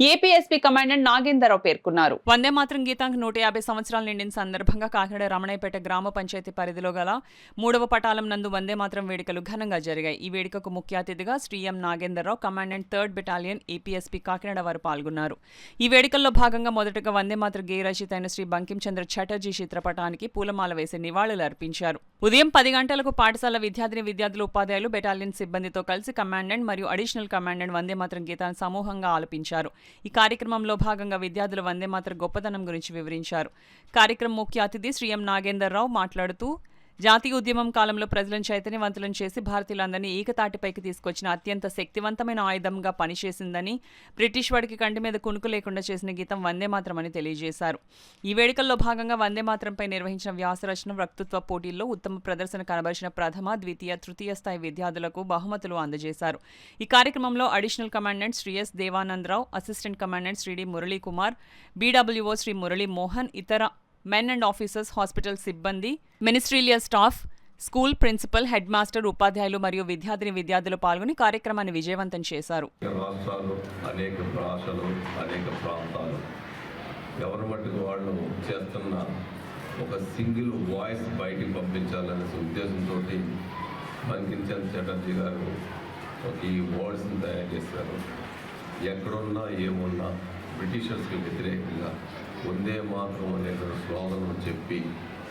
ఏపీఎస్పీ కమాండెంట్ నాగేంద్రరావు పేర్కొన్నారు. వందే మాత్రం గీతానికి 150 సంవత్సరాలు నిండిన సందర్భంగా కాకినాడ రమణయ్యపేట గ్రామ పంచాయతీ పరిధిలో గల 3వ పటాలం నందు వందే మాత్రం వేడుకలు ఘనంగా జరిగాయి. ఈ వేడుకకు ముఖ్య అతిథిగా Shri M Nagendrarao, commandant 3rd battalion APSP Kakinada వారు పాల్గొన్నారు. ఈ వేడుకల్లో భాగంగా మొదటగా వందే మాత్రం గేయ రచయిత అయిన శ్రీ బంకిం చంద్ర చటర్జీ చిత్రపటానికి పూలమాల వేసి నివాళులు అర్పించారు. ఉదయం 10 గంటలకు పాఠశాల విద్యార్థులు, ఉపాధ్యాయులు, బెటాలియన్ సిబ్బందితో కలిసి కమాండెంట్ మరియు అడిషనల్ కమాండెంట్ వందే మాత్రం గీతాన్ని సమూహంగా ఆలపించారు. ఈ కార్యక్రమంలో భాగంగా విద్యార్థులు వందే మాత్రం గొప్పతనం గురించి వివరించారు. కార్యక్రమం ముఖ్య అతిథి శ్రీ ఎం నాగేంద్రరావు మాట్లాడుతూ జాతీయ ఉద్యమం కాలంలో ప్రజలను చైతన్యవంతులను చేసి భారతీయులందరినీ ఏకతాటిపైకి తీసుకొచ్చిన అత్యంత శక్తివంతమైన ఆయుధంగా పనిచేసిందని, బ్రిటిష్ వాడికి కంటి మీద కునుకు లేకుండా చేసిన గీతం వందే మాత్రం అని తెలియజేశారు. ఈ వేడుకల్లో భాగంగా వందే మాత్రంపై నిర్వహించిన వ్యాసరచన, వక్తృత్వ పోటీల్లో ఉత్తమ ప్రదర్శన కనబరిచిన ప్రథమ, ద్వితీయ, తృతీయ స్థాయి విద్యార్థులకు బహుమతులు అందజేశారు. ఈ కార్యక్రమంలో additional commandant Shri S Devanandarao, assistant commandant Shri D Muralikumar, BWO Shri Murali Mohan, ఇతర మెన్ అండ్ ఆఫీసర్స్, హాస్పిటల్ సిబ్బంది, ministerial staff, school principal, head master, ఉపాధ్యాయులు మరియు విద్యార్థులు పాల్గొని కార్యక్రమాన్ని విజయవంతం చేశారు. రాష్ట్రాలు, అనేక భాషలు, అనేక ప్రాంతాలు ఎవరి మట్టుకు వాళ్ళు చేస్తున్న ఒక సింగిల్ వాయిస్ బయటికి పంపించాలనే ఉద్దేశంతో బంకిం చంద్ర చటర్జీ గారు ఈ వర్డ్స్ని తయారు చేశారు. ఎక్కడున్నా ఏమున్నా బ్రిటిషర్స్కి వ్యతిరేకంగా వందే మాత్రం అనే స్లోగన్ చెప్పి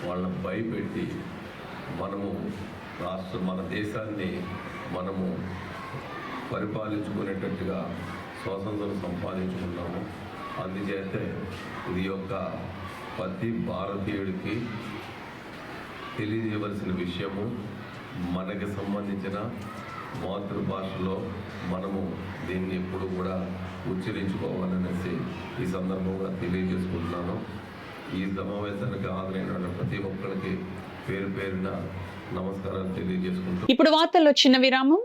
వాళ్ళని భయపెట్టి మన దేశాన్ని మనము పరిపాలించుకునేటట్టుగా స్వాతంత్రం సంపాదించుకున్నాము. అందుచేతే ఇది యొక్క ప్రతి భారతీయుడికి తెలియజేయవలసిన విషయము, మనకి సంబంధించిన మాతృభాషలో మనము దీన్ని ఎప్పుడు కూడా ఉచ్చరించుకోవాలనేసి ఈ సందర్భంగా తెలియజేసుకుంటున్నాను. ఈ సమావేశానికి హాజరైన ప్రతి ఒక్కరికి పేరు పేరున నమస్కారాలు తెలియజేసుకుంటూ ఇప్పుడు వార్తల్లో చిన్న విరామం.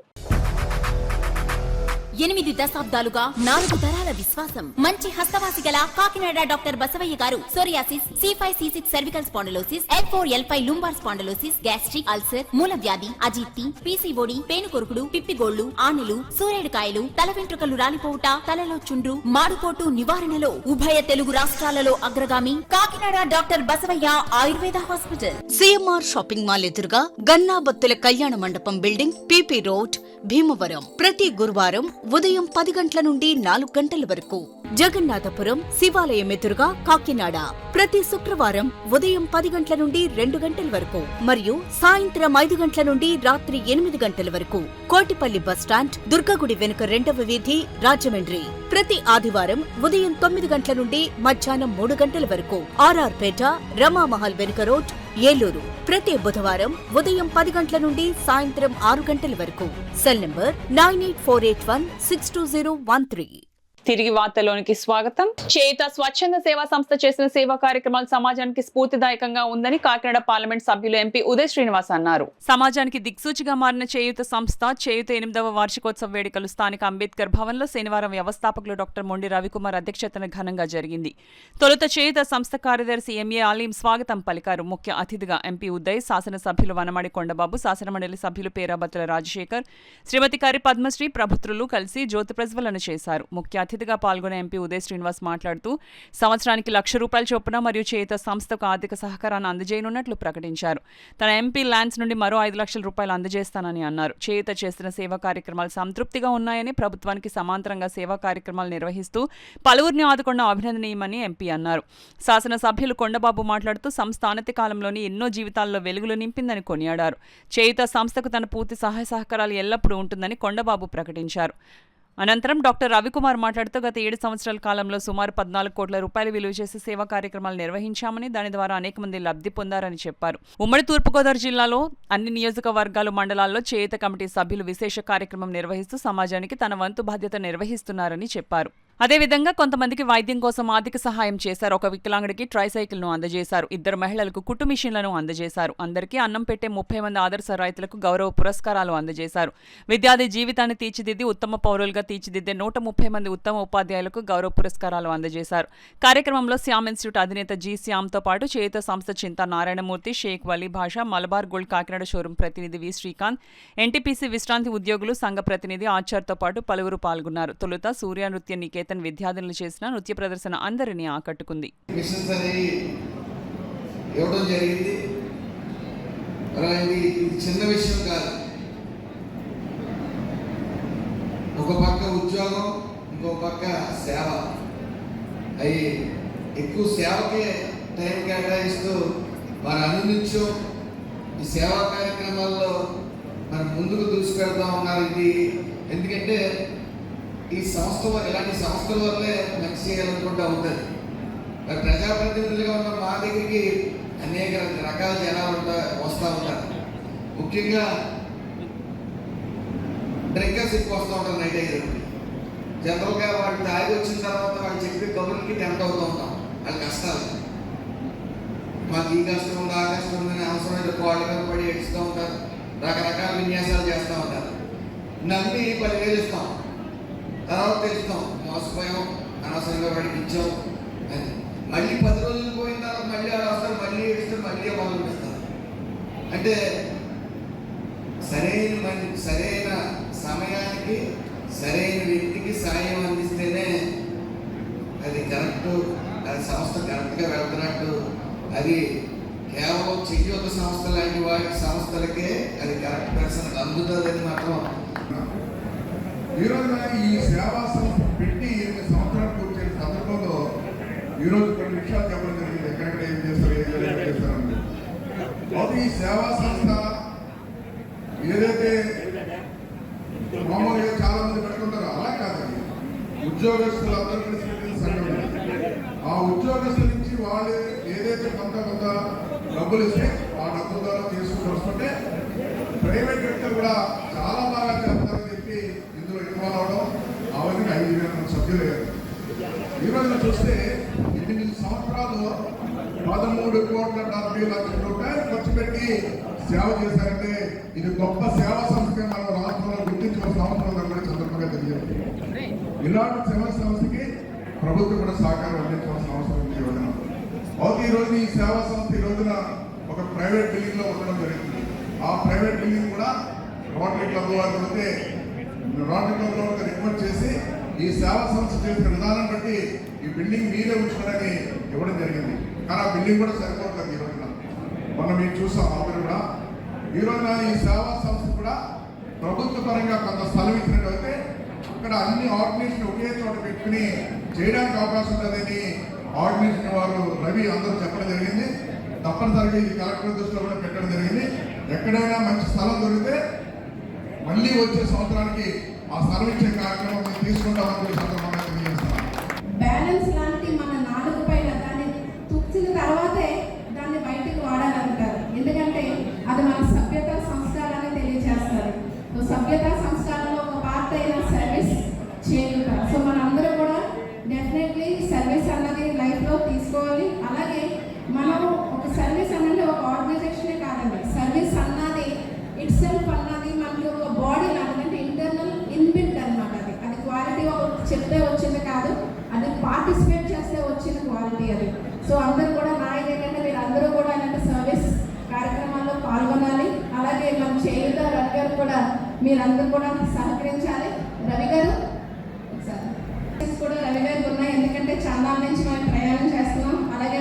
8 దశాబ్దాలుగా 4 తరాల తరాల విశ్వాసం మంచి హస్తవాసి గల కాకినాడ డాక్టర్ బసవయ్య గారు psoriasis, C5C6 cervical spondylosis, L4L5 lumbar spondylosis, gastric ulcer, మూల వ్యాధి, అజీర్తి, పీసీఓడి, పేనుకొరుకుడు, పిప్పిగోళ్లు, ఆనెలు, సూరేడుకాయలు, తల వెంట్రుకలు రాలిపోవుట, తలలో చుండ్రు, మాడుకోటు నివారణలో ఉభయ తెలుగు రాష్ట్రాలలో అగ్రగామి Kakinada doctor Basavaiah Ayurveda hospital. CMR shopping mall ఎదురుగా గన్నాబత్తుల కళ్యాణ మండపం బిల్డింగ్, పీపీ రోడ్, భీమవరం. ప్రతి గురువారం ఉదయం 10 గంటల నుండి 4 గంటల వరకు. జగన్నాథపురం శివాలయం ఎదురుగా కాకినాడ ప్రతి శుక్రవారం ఉదయం 10 గంటల నుండి 2 గంటల వరకు మరియు సాయంత్రం 5 గంటల నుండి రాత్రి 8 గంటల వరకు. కోటిపల్లి బస్టాండ్, దుర్గగుడి వెనుక 2వ వీధి, రాజమండ్రి ప్రతి ఆదివారం ఉదయం 9 గంటల నుండి మధ్యాహ్నం 3 గంటల వరకు. ఆర్ఆర్ పేట, రమామహల్ వెనుక రోడ్, ఏలూరు ప్రతి బుధవారం ఉదయం 10 గంటల నుండి సాయంత్రం 6 గంటల వరకు. Cell number 9848162013. తిరిగి వార్తలోనికి స్వాగతం. చేయుత స్వచ్ఛంద సేవా సంస్థ చేసిన సేవా కార్యక్రమాలు సమాజానికి స్ఫూర్తిదాయకంగా ఉందని కాకినాడ పార్లమెంట్ సభ్యులు ఎంపీ ఉదయ్ శ్రీనివాస్ అన్నారు. సమాజానికి దిక్సూచిగా మారిన చేయుత సంస్థ చేయుత 8వ వార్షికోత్సవ వేడుకలు స్థానిక అంబేద్కర్ భవన్ లో శనివారం వ్యవస్థాపకులు డాక్టర్ మొండి రవికుమార్ అధ్యక్షతన ఘనంగా జరిగింది. తొలుత చేయుత సంస్థ కార్యదర్శి ఎంఏ ఆలీం స్వాగతం పలికారు. ముఖ్య అతిథిగా ఎంపీ ఉదయ్, శాసనసభ్యులు వనమాడి కొండబాబు, శాసనమండలి సభ్యులు పేరాబత్తుల రాజశేఖర్, శ్రీమతి కరి పద్మశ్రీ ప్రభుత్రులు కలిసి జ్యోతి ప్రజ్వలన చేశారు. ముఖ్య అతిథిగా పాల్గొనే ఎంపీ ఉదయ్ శ్రీనివాస్ మాట్లాడుతూ సంవత్సరానికి ₹1,00,000 చొప్పున మరియు చేయుత సంస్థకు ఆర్థిక సహకారాన్ని అందజేయనున్నట్లు ప్రకటించారు. తన ఎంపీ ల్యాండ్స్ నుండి మరో ₹5,00,000 అందజేస్తానని అన్నారు. చేయుత చేసిన సేవా కార్యక్రమాలు సంతృప్తిగా ఉన్నాయని, ప్రభుత్వానికి సమాంతరంగా సేవా కార్యక్రమాలు నిర్వహిస్తూ పలువురిని ఆదుకోవడం అభినందనీయమని ఎంపీ అన్నారు. శాసనసభ్యులు కొండబాబు మాట్లాడుతూ సంస్థ అనతి కాలంలోని ఎన్నో జీవితాల్లో వెలుగులు నింపిందని కొనియాడారు. చేయుత సంస్థకు తన పూర్తి సహాయ సహకారాలు ఎల్లప్పుడూ ఉంటుందని కొండబాబు ప్రకటించారు. అనంతరం డాక్టర్ రవికుమార్ మాట్లాడుతూ గత 7 సంవత్సరాల కాలంలో సుమారు ₹14 కోట్ల విలువ చేసే సేవా కార్యక్రమాలు నిర్వహించామని, దాని ద్వారా అనేక మంది లబ్ధి పొందారని చెప్పారు. ఉమ్మడి తూర్పుగోదావరి జిల్లాలో అన్ని నియోజకవర్గాలు, మండలాల్లో చేయుత కమిటీ సభ్యులు విశేష కార్యక్రమం నిర్వహిస్తూ సమాజానికి తన వంతు బాధ్యత నిర్వహిస్తున్నారని చెప్పారు. అదేవిధంగా కొంతమందికి వైద్యం కోసం ఆర్థిక సహాయం చేశారు. ఒక వికలాంగుడికి ట్రైసైకిల్ ను అందజేశారు. 2 మహిళలకు కుట్టు మిషన్లను అందజేశారు. అందరికీ అన్నం పెట్టే 30 మంది ఆదర్శ రైతులకు గౌరవ పురస్కారాలు అందజేశారు. విద్యార్థి జీవితాన్ని తీర్చిదిద్ది ఉత్తమ పౌరులుగా తీర్చిదిద్దే 130 మంది ఉత్తమ ఉపాధ్యాయులకు గౌరవ పురస్కారాలు అందజేశారు. కార్యక్రమంలో శ్యామ్ ఇన్స్టిట్యూట్ అధినేత జి శ్యామ్తో పాటు చేయుత సంస్థ చింతా నారాయణమూర్తి, షేక్ వలీ భాషా, మలబార్ గోల్డ్ కాకినాడ షోరూం ప్రతినిధి వి శ్రీకాంత్, ఎన్టీపీసీ విశ్రాంతి ఉద్యోగులు సంఘ ప్రతినిధి ఆచార్తో పాటు పలువురు పాల్గొన్నారు. తొలుత సూర్య నృత్య నికేతన్ విద్యార్థులు చేసిన నృత్య ప్రదర్శన అందరినీ ఆకట్టుకుంది. చిన్న విషయం కాదు. ఒక పక్క ఉద్యోగం, ఇంకో పక్క సేవ. అవి ఎక్కువ సేవకే టైం కేటాయిస్తూ వారు అనునిత్యం ఈ సేవా కార్యక్రమాల్లో మనం ముందుకు దూసుకెళ్తా ఉన్నారు. ఇది ఎందుకంటే ఈ సంస్థ ఇలాంటి సంస్థల వల్లే మంచి చేయాలనుకుంటూ ఉంటుంది. మరి ప్రజాప్రతినిధులుగా ఉన్న మా దగ్గరికి అనేక రకాల జనాలు వస్తూ ఉంటారు. ముఖ్యంగా డ్రింకర్స్ ఎక్కువ వస్తూ ఉంటారు. నైట్ 5 జనరల్గా వాళ్ళు తాగి వచ్చిన తర్వాత వాళ్ళు చెప్పే కబుర్లకి టెంప్ట్ అవుతూ ఉంటాం. వాళ్ళ కష్టాలు, మాకు ఈ కష్టం ఉంది, ఆ కష్టం ఉందని అవసరమైన కోళ్ళ మీద పడి ఏడుస్తూ ఉంటారు. రకరకాల విన్యాసాలు చేస్తూ ఉంటారు. నమ్మి 10,000 ఇస్తాం, తర్వాత తెలుస్తాం మోసపోయాం, అనవసరంగా వాడికి ఇచ్చాం అని. మళ్ళీ 10 రోజులు పోయిన తర్వాత మళ్ళీ వాళ్ళు వస్తారు, మళ్ళీ ఏడుస్తారు, మళ్ళీ వాళ్ళు ఇస్తారు. అంటే సరైన సమయానికి సరైన వ్యక్తికి సాయం అందిస్తేనే అది కరెక్ట్, అది సంస్థ కరెక్ట్గా వెళ్తున్నట్టు. అది కేవలం చేయుత సంస్థ లాంటి వాటి సంస్థలకే అది కరెక్ట్ పర్సన్కి అందుతుందని మాత్రం. ఈరోజు ఈ సేవా సంస్థ పెట్టి 8 సంవత్సరాలు పూర్తయిన సందర్భంలో ఈరోజు కొన్ని విషయాలు చెప్పడం జరిగింది. ఎక్కడెక్కడ ఏం చేస్తారు, ఏం చేస్తారని. అది ఈ సేవా సంస్థ ఏదైతే మామూలుగా చాలా మంది పెట్టుకుంటారో అలా కాదండి. ఉద్యోగస్తులందరూ కలిసి పెట్టిన సంఘం. ఆ ఉద్యోగస్తుల నుంచి వాళ్ళు ఏదైతే కొంత డబ్బులు ఇస్తే ఆ డబ్బుల ద్వారా తీసుకుని వస్తుంటే ప్రైవేట్ వ్యక్తులు కూడా చాలా బాగా చేస్తారని చెప్పి ఇందులో ఇన్వాల్వ్ అవడం. అవన్నీ 5,000 మంది సభ్యులు. ఈరోజు చూస్తే 8 సంవత్సరాలు ₹13,70,00,000 ఖర్చు పెట్టి సేవ చేశారంటే ఇది గొప్ప సేవా సంస్థ మనం రాష్ట్రంలో గుర్తించిన సంవత్సరం సందర్భంగా సందర్భంగా తెలియజేస్తుంది. ఇలాంటి సేవా సంస్థకి ప్రభుత్వం కూడా సహకారం అందించవలసిన అవసరం ఉంది. ఈ రోజు ఈ సేవా సంస్థ ఈ రోజున ఒక ప్రైవేట్ బిల్డింగ్ లో ఉండడం జరిగింది. ఆ ప్రైవేట్ బిల్డింగ్ కూడా రోటరీ క్లబ్ వారు అయితే రోటరీ క్లబ్ లో రిక్వెస్ట్ చేసి ఈ సేవా సంస్థ చేసిన విధానం బట్టి ఈ బిల్డింగ్ మీరే ఉంచుకోవడానికి ఇవ్వడం జరిగింది. కానీ ఆ బిల్డింగ్ కూడా సరిపోతుంది. ఈ రోజున మనం మేము చూసాం అందరూ కూడా ఈ రోజున ఈ సేవా సంస్థ కూడా ప్రభుత్వ పరంగా కొంత స్థలం ఇచ్చినట్లయితే అక్కడ అన్ని ఆర్గనైజేషన్ ఒకే చోట పెట్టుకుని చేయడానికి అవకాశం ఉంటుందని ఆర్గనైజేషన్ వారు రవి అందరూ చెప్పడం జరిగింది. తప్పనిసరిగా ఇది కలెక్టర్ దృష్టిలో కూడా పెట్టడం జరిగింది. ఎక్కడైనా మంచి స్థలం దొరికితే మళ్ళీ వచ్చే సంవత్సరానికి ఆ స్థలం ఇచ్చే కార్యక్రమం మేము తీసుకుంటామని సందర్భంగా తెలియజేస్తున్నాం. బ్యాలెన్స్ లాంటి మన నాలుగు పైన దాన్ని తుక్కిన తర్వాతే దాన్ని బయటికి వాడాలంటారు. ఎందుకంటే అది మన సభ్యత సంస్కారాన్ని తెలియజేస్తారు. సో సభ్యత సంస్కారంలో ఒక పార్ట్ అయిన సర్వీస్ చేయుట. సో మనందరూ కూడా డెఫినెట్లీ సర్వీస్ అన్నది లైఫ్లో తీసుకోవాలి. అలాగే మనము ఒక సర్వీస్ అన్నది ఒక ఆర్గనైజేషనే కాదండి. సర్వీస్ అన్నది ఇట్ సెల్ఫ్ అన్నది మనకి ఒక బాడీ లాంటిదంటే ఇంటర్నల్ ఇన్బిల్ట్ అనమాట. అది క్వాలిటీ చెప్తే వచ్చింది కాదు, అది పార్టిసిపేట్ చేస్తే వచ్చిన క్వాలిటీ అది. సో అందరూ కూడా నా ఇదేంటంటే మీరు అందరూ కూడా ఇలాంటి సర్వీస్ కార్యక్రమాల్లో పాల్గొనాలి. అలాగే మనం చేయుత రవి గారు కూడా మీరందరూ కూడా సహకరించాలి. రవి గారు కూడా రవి గారికి ఉన్నాయి. ఎందుకంటే చాలా నుంచి మనం ప్రయాణం చేస్తున్నాం. అలాగే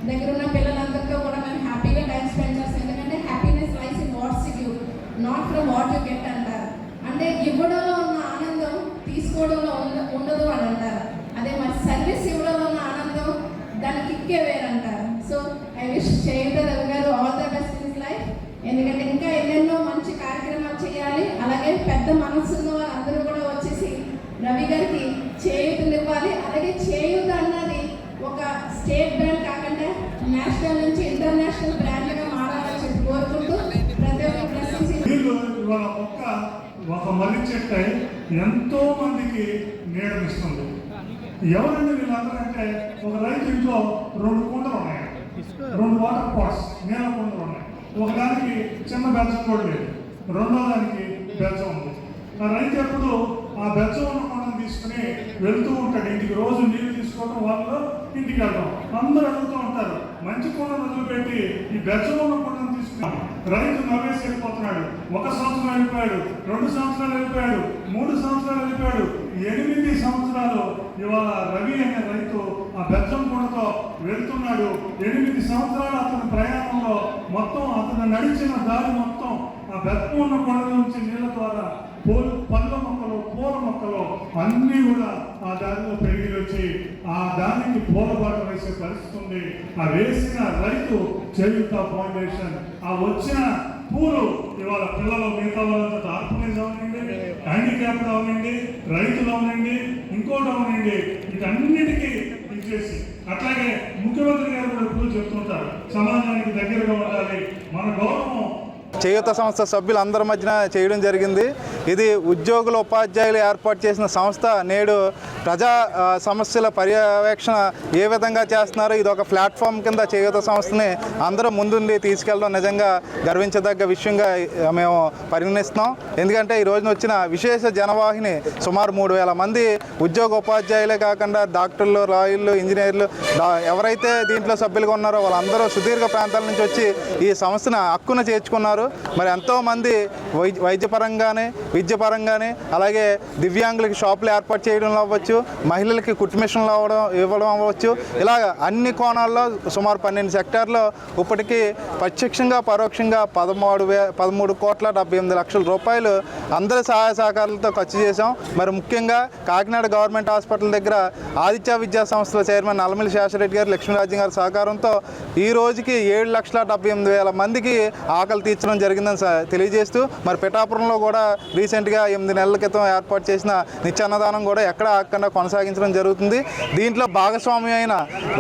దగ్గర ఉన్న పిల్లలందరితో కూడా మనం హ్యాపీగా టైం స్పెండ్ చేస్తాం. ఎందుకంటే happiness lies in what's you not from what you get అంటారు. అంటే ఇవ్వడంలో ఉన్న ఆనందం తీసుకోవడంలో ఉండదు అని అంటారు. అదే మరి సర్వీస్ ఇవ్వడంలో ఉన్న ఆనందం దాని కిక్కే వేరంటారు. సో ఐ విష్ చేయుత రవి గారు all the best in his life. ఎందుకంటే ఇంకా ఎన్నెన్నో మంచి కార్యక్రమాలు చేయాలి. అలాగే పెద్ద మనసు ఉన్న వాళ్ళు అందరూ కూడా వచ్చేసి రవి గారికి చేయూతనివ్వాలి. అలాగే చేయూత అన్నది ఒక స్టేట్ బ్రాండ్ కాకుండా నేషనల్ నుంచి ఇంటర్నేషనల్ బ్రాండ్గా మారాలని చెప్పి కోరుకుంటూ ప్రతి ఒక్క బ్లెస్సింగ్స్. ఒక మర్రి చెట్టు ఎంతో మందికి నీడనిస్తుంది. ఎవరండి వీళ్ళందరూ అంటే ఒక రైతు ఇంట్లో 2 కుండలు ఉన్నాయి, 2 వాటర్ పాట్స్ నీళ్ళ కుండలు ఉన్నాయి. ఒకదానికి చిన్న బెల్చం కూడా లేదు, రెండో దానికి బెల్చం ఉంది. ఆ రైతు ఎప్పుడు ఆ బెల్చం ఉన్న కొండను తీసుకుని వెళ్తూ ఉంటాడు ఇంటికి. రోజు నీళ్ళు తీసుకోవడం వాళ్ళు ఇంటికి వెళ్ళడం అందరూ అడుగుతూ ఉంటారు. మంచి కొండను వదిలిపెట్టి ఈ బెల్చం ఉన్న కొండను తీసుకుని రైతు నవ్వేసి వెళ్ళిపోతున్నాడు. 1 సంవత్సరం వెళ్ళిపోయాడు, 2 సంవత్సరాలు వెళ్ళిపోయాడు, 3 సంవత్సరాలు వెళ్ళిపోయాడు, 8 సంవత్సరాలు ఇవాళ రవి అనే రైతు ఆ బెల్చం కొండతో వెళ్తున్నాడు. 8 సంవత్సరాలు అతని ప్రయాణంలో మొత్తం అతను నడిచిన దారి మొత్తం ఆ బెల్చం ఉన్న కొండ నుంచి నీళ్ళ ద్వారా పళ్ళ మొక్కలు, పూల మొక్కలు అన్నీ కూడా ఆ దారిలో పెరిగి వచ్చి ఆ దానికి పూలబాట వేసే పరిస్థితి ఉంది. ఆ వేసిన రైతు చేయూత ఫౌండేషన్. ఆ వచ్చిన పూలు ఇవాళ పిల్లలు మిగతా వాళ్ళంతా ఆర్ఫనైజ్ అవనండి, హ్యాండిక్యాప్డ్ అవనండి, రైతులు అవనండి, ఇంకోటి అవనండి, వీటన్నిటికీ ఇచ్చేసి అట్లాగే ముఖ్యమంత్రి గారు కూడా ఎప్పుడు చెప్తుంటారు సమాజానికి దగ్గరగా ఉండాలి. మన గౌరవం చేయూత సంస్థ సభ్యులందరి మధ్యన చేయడం జరిగింది. ఇది ఉద్యోగుల ఉపాధ్యాయులు ఏర్పాటు చేసిన సంస్థ. నేడు ప్రజా సమస్యల పర్యవేక్షణ ఏ విధంగా చేస్తున్నారో ఇది ఒక ప్లాట్ఫామ్ కింద చేయూత సంస్థని అందరూ ముందుండి తీసుకెళ్ళడం నిజంగా గర్వించదగ్గ విషయంగా మేము పరిగణిస్తున్నాం. ఎందుకంటే ఈ రోజున వచ్చిన విశేష జనవాహిని సుమారు 3,000 మంది ఉద్యోగ ఉపాధ్యాయులే కాకుండా డాక్టర్లు, లాయర్లు, ఇంజనీర్లు ఎవరైతే దీంట్లో సభ్యులుగా ఉన్నారో వాళ్ళందరూ సుదీర్ఘ ప్రాంతాల నుంచి వచ్చి ఈ సంస్థను హక్కున చేర్చుకున్నారు. మరి ఎంతోమంది వైద్యపరంగానే, విద్యపరంగానే, అలాగే దివ్యాంగులకి షాపులు ఏర్పాటు చేయడంలో అవ్వచ్చు, మహిళలకి కుట్టు మిషన్లు ఇవ్వడం అవ్వచ్చు, ఇలాగ అన్ని కోణాల్లో సుమారు 12 సెక్టార్లో ఇప్పటికీ ప్రత్యక్షంగా పరోక్షంగా 13,78,00,000 రూపాయలు అందరి సహాయ సహకారాలతో ఖర్చు చేశాం. మరి ముఖ్యంగా కాకినాడ గవర్నమెంట్ హాస్పిటల్ దగ్గర ఆదిత్య విద్యా సంస్థల చైర్మన్ నల్లమిల్లి శేషరెడ్డి గారు, లక్ష్మీరాజ్యం గారి సహకారంతో ఈ రోజుకి 7,78,000 మందికి ఆకలి తీర్చడం జరిగిందని తెలియజేస్తూ మరి పిఠాపురంలో కూడా రీసెంట్గా 8 నెలల క్రితం ఏర్పాటు చేసిన నిత్యాన్నదానం కూడా ఎక్కడ లేకుండా కొనసాగించడం జరుగుతుంది. దీంట్లో భాగస్వామి అయిన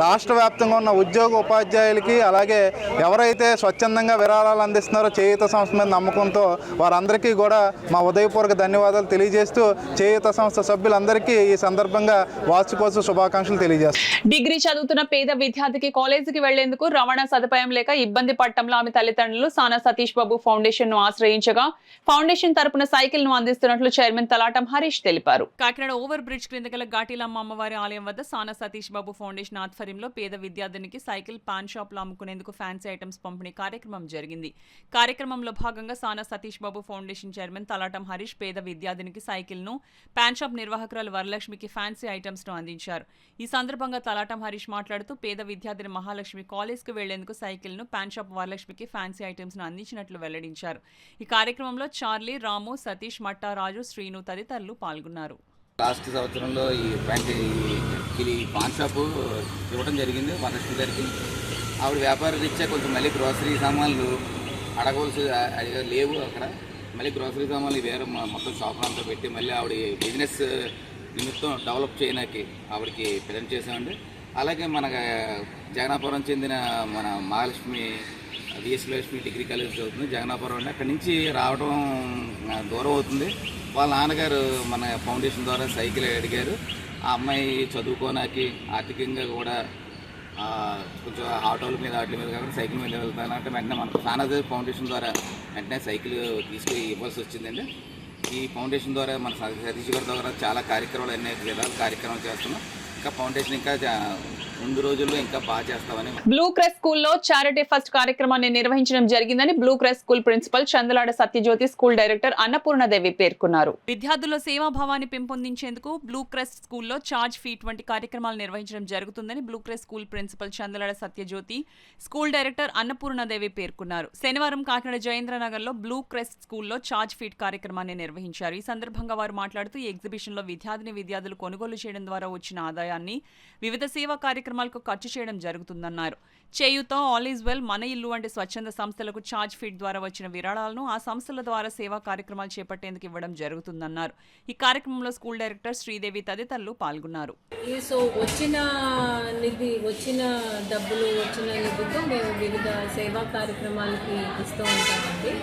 రాష్ట్ర వ్యాప్తంగా ఉన్న ఉద్యోగ ఉపాధ్యాయులకి, అలాగే ఎవరైతే స్వచ్ఛందంగా విరాళాలు అందిస్తున్నారో చేయూత సంస్థ మీద నమ్మకంతో వారందరికీ కూడా మా ఉదయపూర్వక ధన్యవాదాలు తెలియజేస్తూ చేయూత సంస్థ సభ్యులందరికీ ఈ సందర్భంగా వార్షికోత్సవ శుభాకాంక్షలు తెలియజేస్తాం. డిగ్రీ చదువుతున్న పేద విద్యార్థికి కాలేజీకి వెళ్లేందుకు రవాణా సదుపాయం లేక ఇబ్బంది పడటంలో ఆమె తల్లిదండ్రులు సానా సతీష్ బాబు ఫౌండేషన్ ను ఆశ్రయించగా ఫౌండేషన్ తరపున సైకిల్ ను అందిస్తున్నట్లు చైర్మన్ తలాటం హరీష్ తెలిపారు. కాకినాడ ఓవర్ బ్రిడ్జ్ క్రింద గల ఘాటీలమ్మ అమ్మవారి ఆలయం వద్ద సానా సతీష్ బాబు ఫౌండేషన్ ఆధ్వర్యంలో పేద విద్యార్థినికి సైకిల్ పాన్ షాప్ లో అమ్ముకునేందుకు ఫ్యాన్సీ ఐటమ్స్ పంపిణీ కార్యక్రమం జరిగింది. కార్యక్రమంలో భాగంగా సానా సతీష్ బాబు ఫౌండేషన్ చైర్మన్ తలాటం హరీష్ పేద విద్యార్థినికి సైకిల్ ను, పాన్ షాప్ నిర్వాహకురాలు వరలక్ష్మికి ఫ్యాన్సీ ఐటమ్స్ ను అందించారు. ఈ సందర్భంగా తలాటం హరీష్ మాట్లాడుతూ పేద విద్యార్థిని మహాలక్ష్మి కాలేజ్ కు వెళ్లేందుకు సైకిల్ ను, పాన్ షాప్ వరలక్ష్మికి ఫ్యాన్సీ ఐటమ్స్ ను అందించినట్లు వెల్లడించారు. ఈ కార్యక్రమంలో చార్లీ, రాము, సతీష్, మట్టా, రాజు, శ్రీను తదితరులు పాల్గొన్నారు. లాస్ట్ సంవత్సరంలో ఈ పాన్ షాపు ఇవ్వడం జరిగింది వరలక్ష్మి గారికి. ఆవిడ వ్యాపార రీత్యా కొంచెం మళ్ళీ గ్రోసరీ సామాన్లు అడగవలసి లేవు అక్కడ. మళ్ళీ గ్రోసరీ సామాన్లు వేరే మొత్తం షాప్ అంతా పెట్టి మళ్ళీ ఆవిడ బిజినెస్ నిమిత్తం డెవలప్ చేయడానికి ఆవిడకి ప్రజెంట్ చేసామండి. అలాగే మన జగన్నాపురం చెందిన మన Mahalakshmi VS Lakshmi degree college చదువుతుంది జగన్నాపురం అండి. అక్కడి నుంచి రావడం దూరం అవుతుంది. వాళ్ళ నాన్నగారు మన ఫౌండేషన్ ద్వారా సైకిల్ అడిగారు. ఆ అమ్మాయి చదువుకోనాకి ఆర్థికంగా కూడా కొంచెం ఆటోల మీద వాటి మీద కాకుండా సైకిల్ మీద వెళ్తానంటే వెంటనే మన సానాజీ ఫౌండేషన్ ద్వారా వెంటనే సైకిల్ తీసుకుని ఇవ్వాల్సి వచ్చిందండి. ఈ ఫౌండేషన్ ద్వారా మన సతీష్ గారి ద్వారా చాలా కార్యక్రమాలు అనేక విధాలు కార్యక్రమాలు చేస్తున్నాం. ఇంకా ఫౌండేషన్ ఇంకా ముందు రోజుల్లో ఇంకా బాగా చేస్తామని. బ్లూ క్రెస్ స్కూల్లో చారిటీ ఫస్ట్ కార్యక్రమాన్ని నిర్వహించడం జరిగిందని blue crest school principal Chandalada Satyajyothi, school director Annapurnadevi పేర్కొన్నారు. విద్యార్థుల సేవాభావాన్ని పెంపొందించేందుకు బ్లూ క్రెస్ స్కూల్లో చార్జ్ ఫీట్ వంటి కార్యక్రమాలు నిర్వహించడం జరుగుతుందని blue crest school principal Chandalada Satyajyothi, school director Annapurnadevi పేర్కొన్నారు. శనివారం కాకినాడ జయేంద్రనగర్లో బ్లూ క్రెస్ స్కూల్లో చార్జ్ ఫీట్ కార్యక్రమాన్ని నిర్వహించారు. ఈ సందర్భంగా వారు మాట్లాడుతూ ఈ ఎగ్జిబిషన్లో విద్యార్థులు కొనుగోలు చేయడం ద్వారా వచ్చిన ఆదాయాన్ని వివిధ సేవా కార్యక్రమాలకు ఖర్చు చేయడం జరుగుతుందన్నారు. చేయూత, ఆల్ ఈజ్ వెల్, మన ఇల్లు వంటి స్వచ్ఛంద సంస్థలకు చార్జ్ ఫీట్ ద్వారా వచ్చిన విరాళాలను ఆ సంస్థల ద్వారా సేవా కార్యక్రమాలు చేపట్టేందుకు ఇవ్వడం జరుగుతుందన్నారు. ఈ కార్యక్రమంలో స్కూల్ డైరెక్టర్ శ్రీదేవి తదితరులు పాల్గొన్నారు. సో వచ్చిన డబ్బులు వచ్చిన నిధితో మేము వివిధ సేవా కార్యక్రమాలకి ఇస్తూ ఉంటామండి.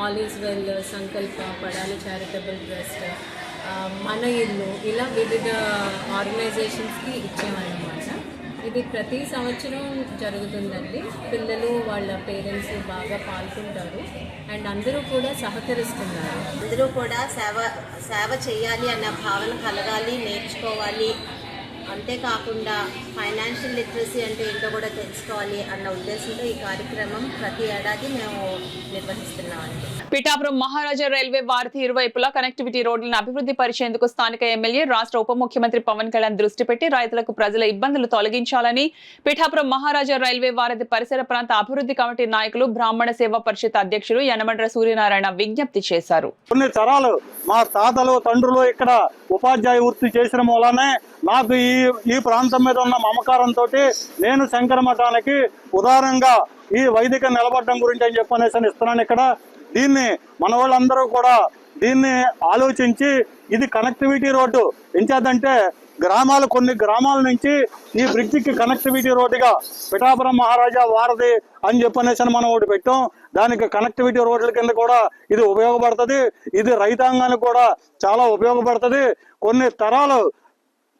ఆల్ ఈజ్ వెల్, సంకల్ప, పడాలి చారిటబుల్ ట్రస్ట్, మన ఇల్లు, ఇలా వివిధ ఆర్గనైజేషన్స్కి ఇచ్చామన్నమాట. ఇది ప్రతి సంవత్సరం జరుగుతుందండి. పిల్లలు వాళ్ళ పేరెంట్స్ బాగా పాల్గొంటారు అండ్ అందరూ కూడా సహకరిస్తున్నారు. అందరూ కూడా సేవ చేయాలి అన్న భావన కలగాలి, నేర్చుకోవాలి. అంతేకాకుండా ఫైనాన్షియల్ లిటరసీ అంటే ఏంటో కూడా తెలుసుకోవాలి అన్న ఉద్దేశంతో ఈ కార్యక్రమం ప్రతి ఏడాది మేము నిర్వహిస్తున్నామండి. పిఠాపురం మహారాజా రైల్వే వారధి ఇరువైపులా కనెక్టివిటీ రోడ్లను అభివృద్ధి పరిచేందుకు స్థానిక ఎమ్మెల్యే, రాష్ట్ర ఉప ముఖ్యమంత్రి పవన్ కళ్యాణ్ దృష్టి పెట్టి రైతులకు ప్రజల ఇబ్బందులు తొలగించాలని పిఠాపురం మహారాజా రైల్వే వారధి పరిసర ప్రాంత అభివృద్ధి కమిటీ నాయకులు, బ్రాహ్మణ సేవా పరిషత్ అధ్యక్షులు యనమండ్ర సూర్యనారాయణ విజ్ఞప్తి చేశారు. కొన్ని తరాలు మా తాతలు తండ్రులు ఇక్కడ ఉపాధ్యాయ వృత్తి చేసిన మూలనే నాకు ఈ ప్రాంతం మీద ఉన్న మమకారంతో నేను శంకర మఠానికి ఉదారంగా ఈ వైదిక నిలబడడం గురించి అని చెప్పనేసి ఇస్తున్నాను. ఇక్కడ దీన్ని మన వాళ్ళందరూ కూడా దీన్ని ఆలోచించి ఇది కనెక్టివిటీ రోడ్డు ఎంచేదంటే కొన్ని గ్రామాల నుంచి ఈ బ్రిడ్జికి కనెక్టివిటీ రోడ్డుగా పిఠాపురం మహారాజా వారధి అని చెప్పనేసి మనం ఒకటి పెట్టాం. దానికి కనెక్టివిటీ రోడ్ల కింద కూడా ఇది ఉపయోగపడుతుంది. ఇది రైతాంగానికి కూడా చాలా ఉపయోగపడుతుంది. కొన్ని తరాలు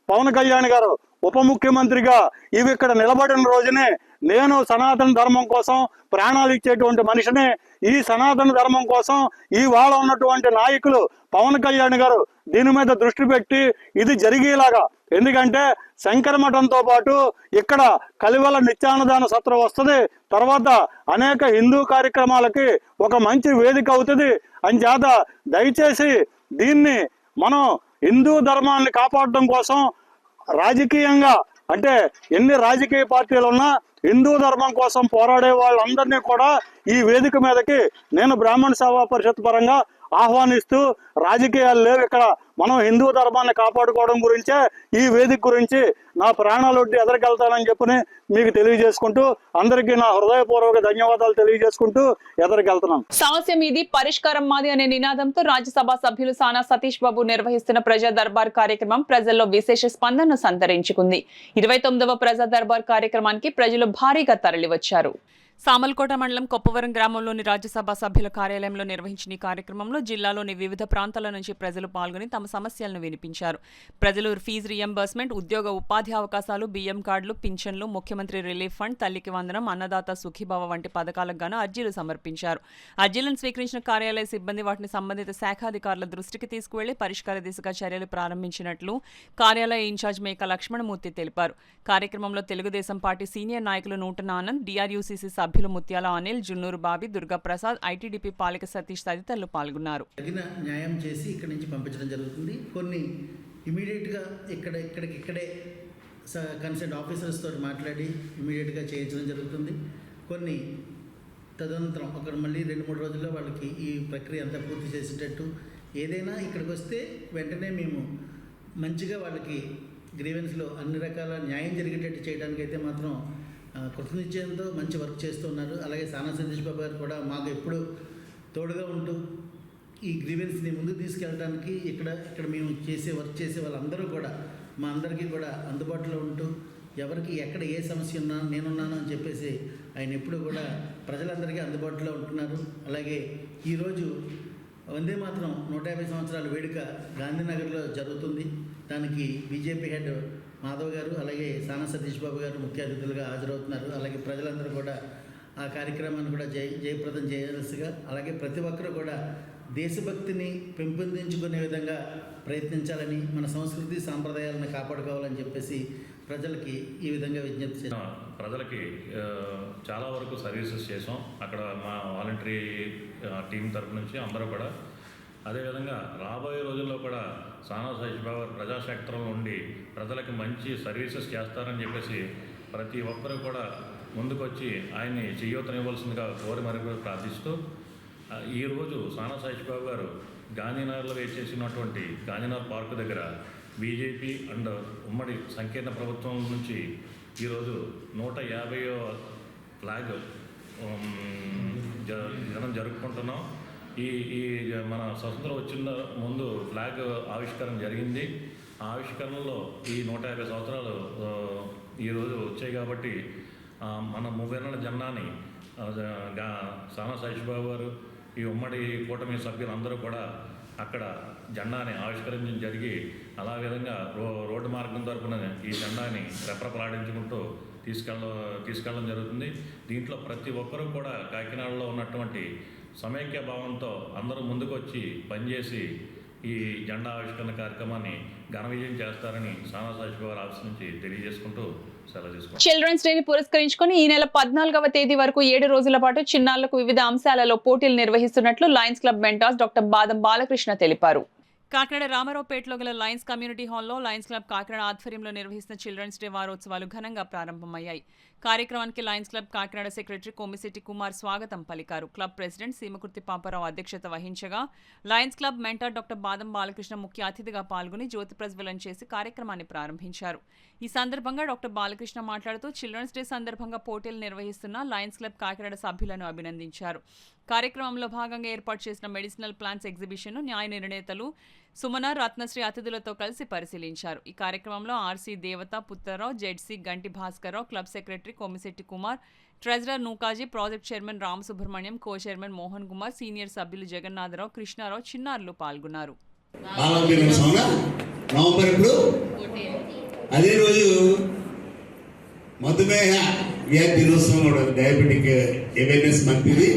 పవన్ కళ్యాణ్ గారు ఉప ముఖ్యమంత్రిగా ఇవి ఇక్కడ నిలబడిన రోజునే నేను సనాతన ధర్మం కోసం ప్రాణాలు ఇచ్చేటువంటి మనిషిని. ఈ సనాతన ధర్మం కోసం ఇవాళ ఉన్నటువంటి నాయకులు పవన్ కళ్యాణ్ గారు దీని మీద దృష్టి పెట్టి ఇది జరిగేలాగా, ఎందుకంటే శంకర మఠంతో పాటు ఇక్కడ కలివల నిత్యాన్నదాన సత్రం వస్తుంది. తర్వాత అనేక హిందూ కార్యక్రమాలకి ఒక మంచి వేదిక అవుతుంది. అంచేత దయచేసి దీన్ని మనం హిందూ ధర్మాన్ని కాపాడడం కోసం రాజకీయంగా అంటే ఎన్ని రాజకీయ పార్టీలు ఉన్నా హిందూ ధర్మం కోసం పోరాడే వాళ్ళందరినీ కూడా ఈ వేదిక మీదకి నేను బ్రాహ్మణ సేవా పరిషత్ పరంగా ఆహ్వానిస్తూ రాజకీయాలు లేవు ఇక్కడ. మనం హిందూ ధర్మాన్ని కాపాడుకోవడం గురించే ఈ వేదిక గురించి నా ప్రాణాలొడ్డి ఎదరికెళ్తానని చెప్పని మీకు తెలియజేసుకుంటూ అందరికీ నా హృదయపూర్వక ధన్యవాదాలు తెలియజేసుకుంటూ ఎదరికెళ్తున్నాను. సమస్య మీది పరిష్కారం మాది అనే నినాదంతో రాజ్యసభ సభ్యులు సానా సతీష్ బాబు నిర్వహిస్తున్న ప్రజా దర్బార్ కార్యక్రమం ప్రజల్లో విశేష స్పందనను సంతరించుకుంది. 29వ ప్రజా దర్బార్ కార్యక్రమానికి ప్రజలు భారీగా తరలివచ్చారు. సామల్కోట మండలం కొప్పవరం గ్రామంలోని రాజ్యసభ సభ్యుల కార్యాలయంలో నిర్వహించిన ఈ కార్యక్రమంలో జిల్లాలోని వివిధ ప్రాంతాల నుంచి ప్రజలు పాల్గొని తమ సమస్యలను వినిపించారు. ప్రజలు ఫీజు రియంబర్స్మెంట్, ఉద్యోగ ఉపాధి అవకాశాలు, బియ్యం కార్డులు, పింఛన్లు, ముఖ్యమంత్రి రిలీఫ్ ఫండ్, తల్లికి వందనం, అన్నదాత సుఖీభవ వంటి పథకాలకు గాను అర్జీలు సమర్పించారు. అర్జీలను స్వీకరించిన కార్యాలయ సిబ్బంది వాటిని సంబంధిత శాఖాధికారుల దృష్టికి తీసుకువెళ్లి పరిష్కార దిశగా చర్యలు ప్రారంభించినట్లు కార్యాలయ ఇన్ఛార్జ్ మేక లక్ష్మణమూర్తి తెలిపారు. కార్యక్రమంలో తెలుగుదేశం పార్టీ సీనియర్ నాయకులు నూటన ఆనంద్, డిఆర్యూసీసీ సభ్యులు ముత్యాల అనిల్, జున్నూరు బాబి, దుర్గాప్రసాద్, ఐటీడీపీ పాలిక సతీష్ తదితరులు పాల్గొన్నారు. తగిన న్యాయం చేసి ఇక్కడి నుంచి పంపించడం జరుగుతుంది. కొన్ని ఇమీడియట్గా ఇక్కడే కన్సర్న్ ఆఫీసర్స్ తోటి మాట్లాడి ఇమీడియట్గా చేయించడం జరుగుతుంది. కొన్ని తదనంతరం ఒక మళ్ళీ 2-3 రోజుల్లో వాళ్ళకి ఈ ప్రక్రియ అంతా పూర్తి చేసేటట్టు ఏదైనా ఇక్కడికి వస్తే వెంటనే మేము మంచిగా వాళ్ళకి గ్రీవెన్స్లో అన్ని రకాల న్యాయం జరిగేటట్టు చేయడానికి అయితే మాత్రం కృతనిశ్చయంతో మంచి వర్క్ చేస్తున్నారు. అలాగే సానా సతీష్ బాబు గారు కూడా మాకు ఎప్పుడు తోడుగా ఉంటూ ఈ గ్రీవెన్స్ని ముందుకు తీసుకెళ్ళడానికి ఇక్కడ మేము వర్క్ చేసే వాళ్ళందరూ కూడా మా అందరికీ కూడా అందుబాటులో ఉంటూ ఎవరికి ఎక్కడ ఏ సమస్య ఉన్నా నేనున్నాను అని చెప్పేసి ఆయన ఎప్పుడు కూడా ప్రజలందరికీ అందుబాటులో ఉంటున్నారు. అలాగే ఈరోజు వందే మాత్రం 150 సంవత్సరాల వేడుక గాంధీనగర్లో జరుగుతుంది. దానికి బీజేపీ హెడ్ మాధవ్ గారు అలాగే సానా సతీష్ బాబు గారు ముఖ్య అతిథులుగా హాజరవుతున్నారు. అలాగే ప్రజలందరూ కూడా ఆ కార్యక్రమాన్ని కూడా జయప్రదం చేయాల్సిగా, అలాగే ప్రతి ఒక్కరూ కూడా దేశభక్తిని పెంపొందించుకునే విధంగా ప్రయత్నించాలని, మన సంస్కృతి సాంప్రదాయాలను కాపాడుకోవాలని చెప్పేసి ప్రజలకి ఈ విధంగా విజ్ఞప్తి చేస్తాం. ప్రజలకి చాలా వరకు సర్వీసెస్ చేసాం అక్కడ మా వాలంటరీ టీం తరఫు నుంచి అందరూ కూడా. అదేవిధంగా రాబోయే రోజుల్లో కూడా సానా సతీష్ బాబు ప్రజాక్షేత్రంలో ఉండి ప్రజలకు మంచి సర్వీసెస్ చేస్తారని చెప్పేసి ప్రతి ఒక్కరూ కూడా ముందుకొచ్చి ఆయన్ని చేయూతనివ్వాల్సిందిగా కోరి మరి ప్రార్థిస్తూ ఈరోజు సానా సతీష్ బాబు గారు గాంధీనగర్లో వేచేసినటువంటి గాంధీనగర్ పార్కు దగ్గర బీజేపీ అండ్ ఉమ్మడి సంకీర్ణ ప్రభుత్వం నుంచి ఈరోజు 150వ ఫ్లాగ్ జనం జరుపుకుంటున్నాం. ఈ మన స్వతంత్రం వచ్చిన ముందు ఫ్లాగ్ ఆవిష్కరణ జరిగింది. ఆ ఆవిష్కరణలో ఈ 150 సంవత్సరాలు ఈరోజు వచ్చాయి కాబట్టి మన మూవేళ్ల జెండాని సానా సతీష్ బాబు గారు ఈ ఉమ్మడి కూటమి సభ్యులందరూ కూడా అక్కడ జెండాని ఆవిష్కరించడం జరిగి అలా విధంగా రోడ్డు మార్గం తరపున ఈ జెండాని రెప్రపలాడించుకుంటూ తీసుకెళ్ళడం జరుగుతుంది. దీంట్లో ప్రతి ఒక్కరూ కూడా కాకినాడలో ఉన్నటువంటి సమైక్య భావంతో అందరూ ముందుకొచ్చి పనిచేసి ఈ జెండా ఆవిష్కరణ కార్యక్రమాన్ని ఘన విజయం చేస్తారని సానా సతీష్ బాబు ఆఫీస్ నుంచి తెలియజేసుకుంటూ సెలవు తీసుకుంటాం. చిల్డ్రన్స్ డేని పురస్కరించుకొని ఈ నెల 14వ తేదీ వరకు 7 రోజుల పాటు చిన్నారులకు వివిధ అంశాలలో పోటీలు నిర్వహిస్తున్నట్లు లయన్స్ క్లబ్ మెంటార్స్ డాక్టర్ బాదం బాలకృష్ణ తెలిపారు. కాకినాడ రామారావుపేటలో గల లయన్స్ కమ్యూనిటీ హాల్లో లయన్స్ క్లబ్ కాకినాడ ఆధ్వర్యంలో నిర్వహిస్తున్న చిల్డ్రన్స్ డే వారోత్సవాలు ఘనంగా ప్రారంభమయ్యాయి. కార్యక్రమానికి Lions club Kakinada secretary Kommisetti Kumar స్వాగతం పలికారు. క్లబ్ ప్రెసిడెంట్ సీమకుర్తి పాపారావు అధ్యక్షత వహించగా లయన్స్ క్లబ్ మెంటర్ డాక్టర్ బాదం బాలకృష్ణ ముఖ్య అతిథిగా పాల్గొని జ్యోతి ప్రజ్వలన చేసి కార్యక్రమాన్ని ప్రారంభించారు. ఈ సందర్భంగా డాక్టర్ బాలకృష్ణ మాట్లాడుతూ చిల్డ్రన్స్ డే సందర్భంగా పోటీలు నిర్వహిస్తున్న లయన్స్ క్లబ్ కాకినాడ సభ్యులను అభినందించారు. కార్యక్రమంలో భాగంగా ఏర్పాటు చేసిన మెడిసినల్ ప్లాంట్స్ ఎగ్జిబిషన్ ను న్యాయ నిర్ణేతలు సుమన, రత్నశ్రీ అతిథులతో కలిసి పరిశీలించారు. ఈ కార్యక్రమంలో ఆర్సీ దేవత, Puttarao, ZC Ganti Bhaskarrao, club secretary Kommisetti Kumar, treasurer Nookaji, project chairman Ramasubramanyam, co chairman Mohan Kumar, senior సభ్యులు జగన్నాథరావు, కృష్ణారావు, చిన్నారులు పాల్గొన్నారు. అదే రోజు మధుమేహ వ్యాధి దినోత్సవం కూడా, డయాబెటిక్ అవేర్నెస్ మంత్ ఇది.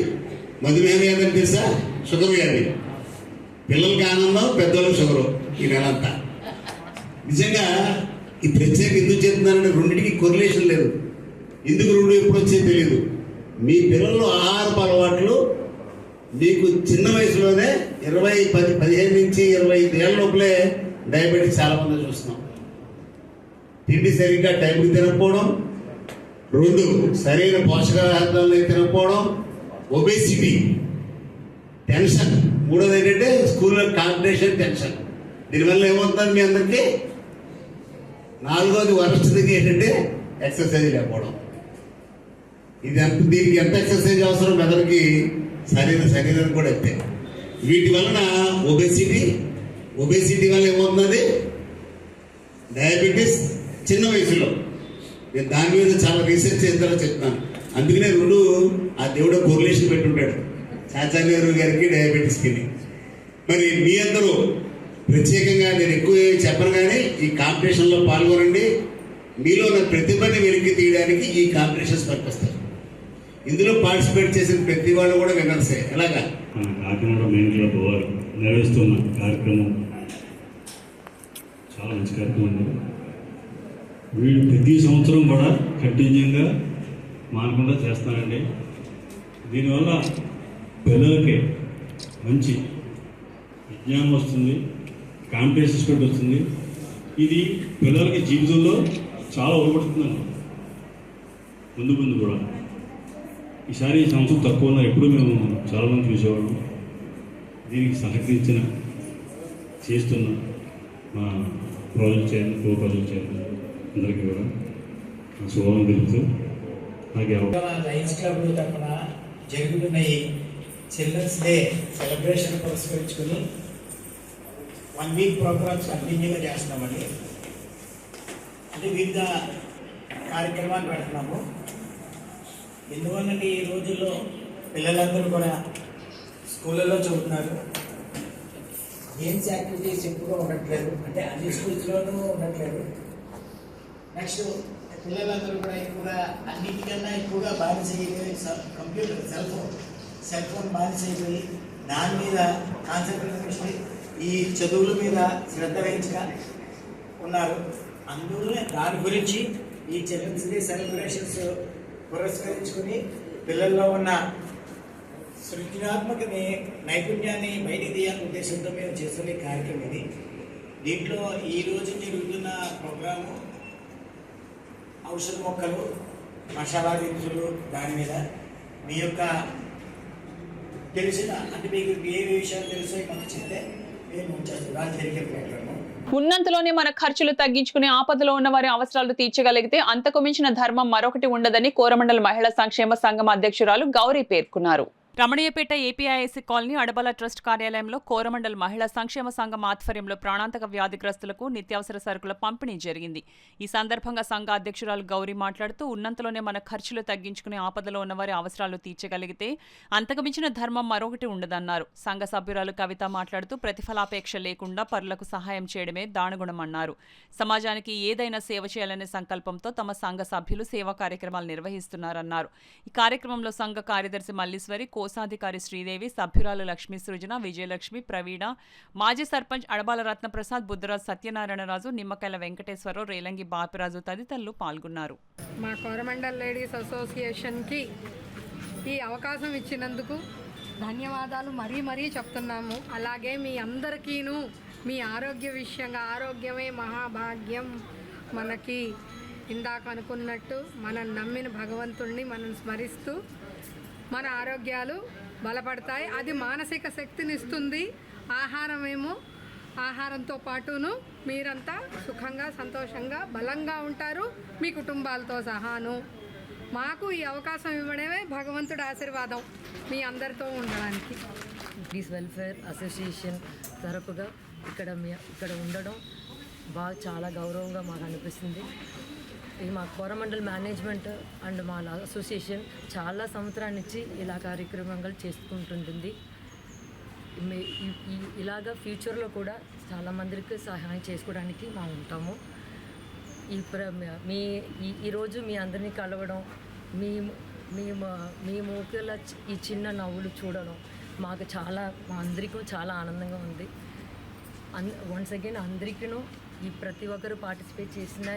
మధుమేహ వ్యాధి అంటే తెలుసా? షుగర్ వ్యాధి. పిల్లలకి ఆనందం, పెద్దవాళ్ళకి షుగరు ఈ నెలంతా. నిజంగా ఈ ప్రత్యేక ఎందుకు చెప్తున్నారంటే రెండింటికి కొరిలేషన్ లేదు. ఎందుకు రెండు ఎప్పుడు వచ్చేది తెలియదు. మీ పిల్లల్లో ఆహారపు అలవాట్లు మీకు చిన్న వయసులోనే 15 నుంచి 25 ఏళ్ళ లోపలే డయాబెటిస్ చాలా మంది చూస్తున్నాం. తిండి సరిగ్గా టైంకి తినకపోవడం, 2 సరైన పోషకాహారాలు తినకపోవడం, ఒబేసిటీ, టెన్షన్, మూడోది ఏంటంటే స్కూల్లో కాంపిటీషన్ టెన్షన్. దీనివల్ల ఏమవుతుంది మీ అందరికీ? నాలుగోది వరస్ట్ థింగ్ ఏంటంటే ఎక్సర్సైజ్ లేకపోవడం. దీనికి ఎంత ఎక్సర్సైజ్ అవసరం మెదడుకి, శరీరం కూడా అంతే. వీటి వలన ఒబేసిటీ వల్ల ఏమవుతుంది? డయాబెటీస్ చిన్న వయసులో. నేను దాని మీద చాలా రీసెర్చ్ చేసిన తర్వాత చెప్తున్నాను. అందుకనే రెండు ఆ దేవుడు కోరిలేషన్ పెట్టుంటాడు, చాచా నెహ్రూ గారికి డయాబెటీస్కి. మరి మీ అందరూ ప్రత్యేకంగా నేను ఎక్కువ చెప్పను కానీ ఈ కాంపిటీషన్లో పాల్గొనండి. మీలో ఉన్న ప్రతిభని వెలికి తీయడానికి ఈ కాంపిటీషన్స్ పనికొస్తాయి. ఇందులో పార్టిసిపేట్ చేసిన ప్రతి వాళ్ళు కూడా విన్నర్సే. ఎలాగా కాకినాడ మెయిన్ క్లబ్ వారు నిర్వహిస్తున్న కార్యక్రమం చాలా మంచి కార్యక్రమం. వీళ్ళు ప్రతి సంవత్సరం కూడా కంటిన్యూగా మానకుండా చేస్తారండి. దీనివల్ల పిల్లలకి మంచి విజ్ఞానం వస్తుంది, కాంపిటేషన్ స్పిరిట్ వస్తుంది. ఇది పిల్లలకి జీవితంలో చాలా ఉపయోగపడుతుందండి. ముందు కూడా ఈసారి ఈ సంవత్సరం తక్కువ ఉన్నారు, ఎప్పుడు మేము చాలామంది చూసేవాళ్ళం. దీనికి సహకరించిన చేస్తున్న మా ప్రాజెక్ట్ చైర్మన్, కో ప్రాజెక్ట్ చైర్మన్ అందరికీ కూడా శుభం తెలుపుతూ లయన్స్ క్లబ్ తరఫున జరుగుతున్న ఈ చిల్డ్రన్స్ డే సెలబ్రేషన్ పురస్కరించుకుని 1 వీక్ ప్రోగ్రామ్స్ కంటిన్యూగా చేస్తున్నామండి. అంటే వివిధ కార్యక్రమాలు పెడుతున్నాము. ఎందువల్లంటే ఈ రోజుల్లో పిల్లలందరూ కూడా స్కూళ్ళలో చదువుతున్నారు. గేమ్స్ యాక్టివిటీస్ ఎక్కువగా ఉండట్లేదు, అంటే అన్ని స్కూల్స్లోనూ ఉండట్లేదు. నెక్స్ట్ పిల్లలందరూ కూడా ఎక్కువగా అన్నిటికన్నా ఎక్కువగా బానిస అయిపోయి కంప్యూటర్, సెల్ ఫోన్ బానిస అయిపోయి దాని మీద కాన్సన్ట్రేషన్, ఈ చదువుల మీద శ్రద్ధ వహించగా ఉన్నారు. అందువల్ల దాని గురించి ఈ చిల్డ్రన్స్ డే సెలబ్రేషన్స్ పురస్కరించుకుని పిల్లల్లో ఉన్న సృజనాత్మక నైపుణ్యాన్ని బయటికి తీయాలనే ఉద్దేశంతో మేము చేస్తున్న కార్యక్రమం ఇది. దీంట్లో ఈరోజు జరుగుతున్న ప్రోగ్రాము ఔషధ మొక్కలు, మసాలా దినుసులు, దాని మీద మీ యొక్క తెలిసిన, అంటే మీకు ఏ విషయాలు తెలుసో మాకు చెప్తే మేము దాని జరిగే ప్రోగ్రాము. ఉన్నంతలోనే మన ఖర్చులు తగ్గించుకుని ఆపదలో ఉన్న వారి అవసరాలు తీర్చగలిగితే అంతకు మించిన ధర్మం మరొకటి ఉండదని కోరమండల్ మహిళా సంక్షేమ సంఘం అధ్యక్షురాలు గౌరీ పేర్కొన్నారు. Ramanayyapeta APISC colony Adabala trust కార్యాలయంలో కోరమండల్ మహిళా సంక్షేమ సంఘం ఆధ్వర్యంలో ప్రాణాంతక వ్యాధిగ్రస్తులకు నిత్యావసర సరుకుల పంపిణీ జరిగింది. ఈ సందర్భంగా సంఘ అధ్యక్షురాలు గౌరీ మాట్లాడుతూ ఉన్నంతలోనే మన ఖర్చులు తగ్గించుకుని ఆపదలో ఉన్నవారి అవసరాలు తీర్చగలిగితే అంతకుమించిన ధర్మం మరొకటి ఉండదన్నారు. సంఘ సభ్యురాలు కవిత మాట్లాడుతూ ప్రతిఫలాపేక్ష లేకుండా పరులకు సహాయం చేయడమే దానగుణమన్నారు. సమాజానికి ఏదైనా సేవ చేయాలనే సంకల్పంతో తమ సంఘ సభ్యులు సేవా కార్యక్రమాలు నిర్వహిస్తున్నారన్నారు. ఈ కార్యక్రమంలో సంఘ కార్యదర్శి మల్లీశ్వరి, కోశాధికారి శ్రీదేవి, సభ్యురాలు లక్ష్మీ సృజన, విజయలక్ష్మి, ప్రవీణ, మాజీ సర్పంచ్ అడబాల రత్నప్రసాద్, బుద్ధరాజు సత్యనారాయణరాజు, నిమ్మకాయల వెంకటేశ్వరరావు, రేలంగి బాపిరాజు తదితరులు పాల్గొన్నారు. మా కోరమండల్ లేడీస్ అసోసియేషన్కి ఈ అవకాశం ఇచ్చినందుకు ధన్యవాదాలు మరీ చెప్తున్నాము. అలాగే మీ అందరికీను మీ ఆరోగ్య విషయంగా, ఆరోగ్యమే మహాభాగ్యం మనకి, ఇందాక అనుకున్నట్టు మనం నమ్మిన భగవంతుడిని మనం స్మరిస్తూ మన ఆరోగ్యాలు బలపడతాయి. అది మానసిక శక్తినిస్తుంది. ఆహారంతో పాటును మీరంతా సుఖంగా, సంతోషంగా, బలంగా ఉంటారు, మీ కుటుంబాలతో సహాను. మాకు ఈ అవకాశం ఇవ్వడమే భగవంతుడి ఆశీర్వాదం మీ అందరితో ఉండడానికి. లేడీస్ వెల్ఫేర్ అసోసియేషన్ తరపుగా ఇక్కడ ఉండడం చాలా గౌరవంగా మాకు అనిపిస్తుంది. ఇది మా కోరమండల్ మేనేజ్మెంట్ అండ్ మా అసోసియేషన్ చాలా సంవత్సరాల నుంచి ఇలా కార్యక్రమాలు చేసుకుంటుంటుంది. ఇలాగా ఫ్యూచర్లో కూడా చాలామందికి సహాయం చేసుకోవడానికి మేము ఉంటాము. ఈరోజు మీ అందరినీ కలవడం, మీ మూకల ఈ చిన్న నవ్వులు చూడడం మాకు మా అందరికీ చాలా ఆనందంగా ఉంది. వన్స్ అగైన్ అందరికీ ప్రతి ఒక్కరు పార్టిసిపేట్ చేసిన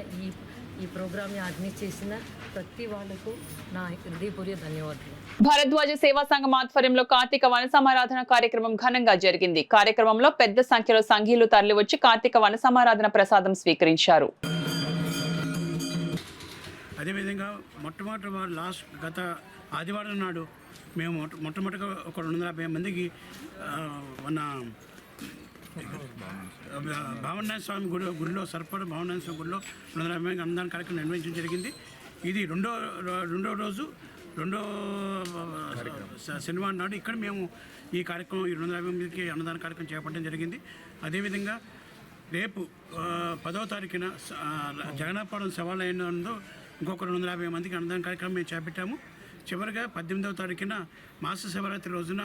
ఈ ప్రోగ్రామ్ని ఆర్గనైజ్ చేసిన ప్రతి వాళ్లకు నా హృదయపూర్వక ధన్యవాదాలు. భరద్వాజ సేవా సంఘం ఆధ్వర్యంలో కార్తీక వన సమారాధన కార్యక్రమం ఘనంగా జరిగింది. కార్యక్రమంలో పెద్ద సంఖ్యలో సంఘీయులు తరలివచ్చి కార్తీక వన సమారాధన ప్రసాదం స్వీకరించారు. అదేవిధంగా మొట్టమొదటి గత ఆదివారం నాడు మేము మొట్టమొదటిగా ఒక 250 మందికి మన భావనారాయణ స్వామి గుడిలో సర్పడ భావనారాయణ స్వామి గుడిలో 250 మందికి అన్నదాన కార్యక్రమం నిర్వహించడం జరిగింది. ఇది రెండో రోజు శనివారం నాడు ఇక్కడ మేము ఈ కార్యక్రమం 250 మందికి అన్నదాన కార్యక్రమం చేపట్టడం జరిగింది. అదేవిధంగా రేపు 10వ తారీఖున జగన్నాథపురం శివాలయంలో ఇంకొక 250 మందికి అన్నదాన కార్యక్రమం మేము చేపట్టాము. చివరిగా 18వ తారీఖున మాస శివరాత్రి రోజున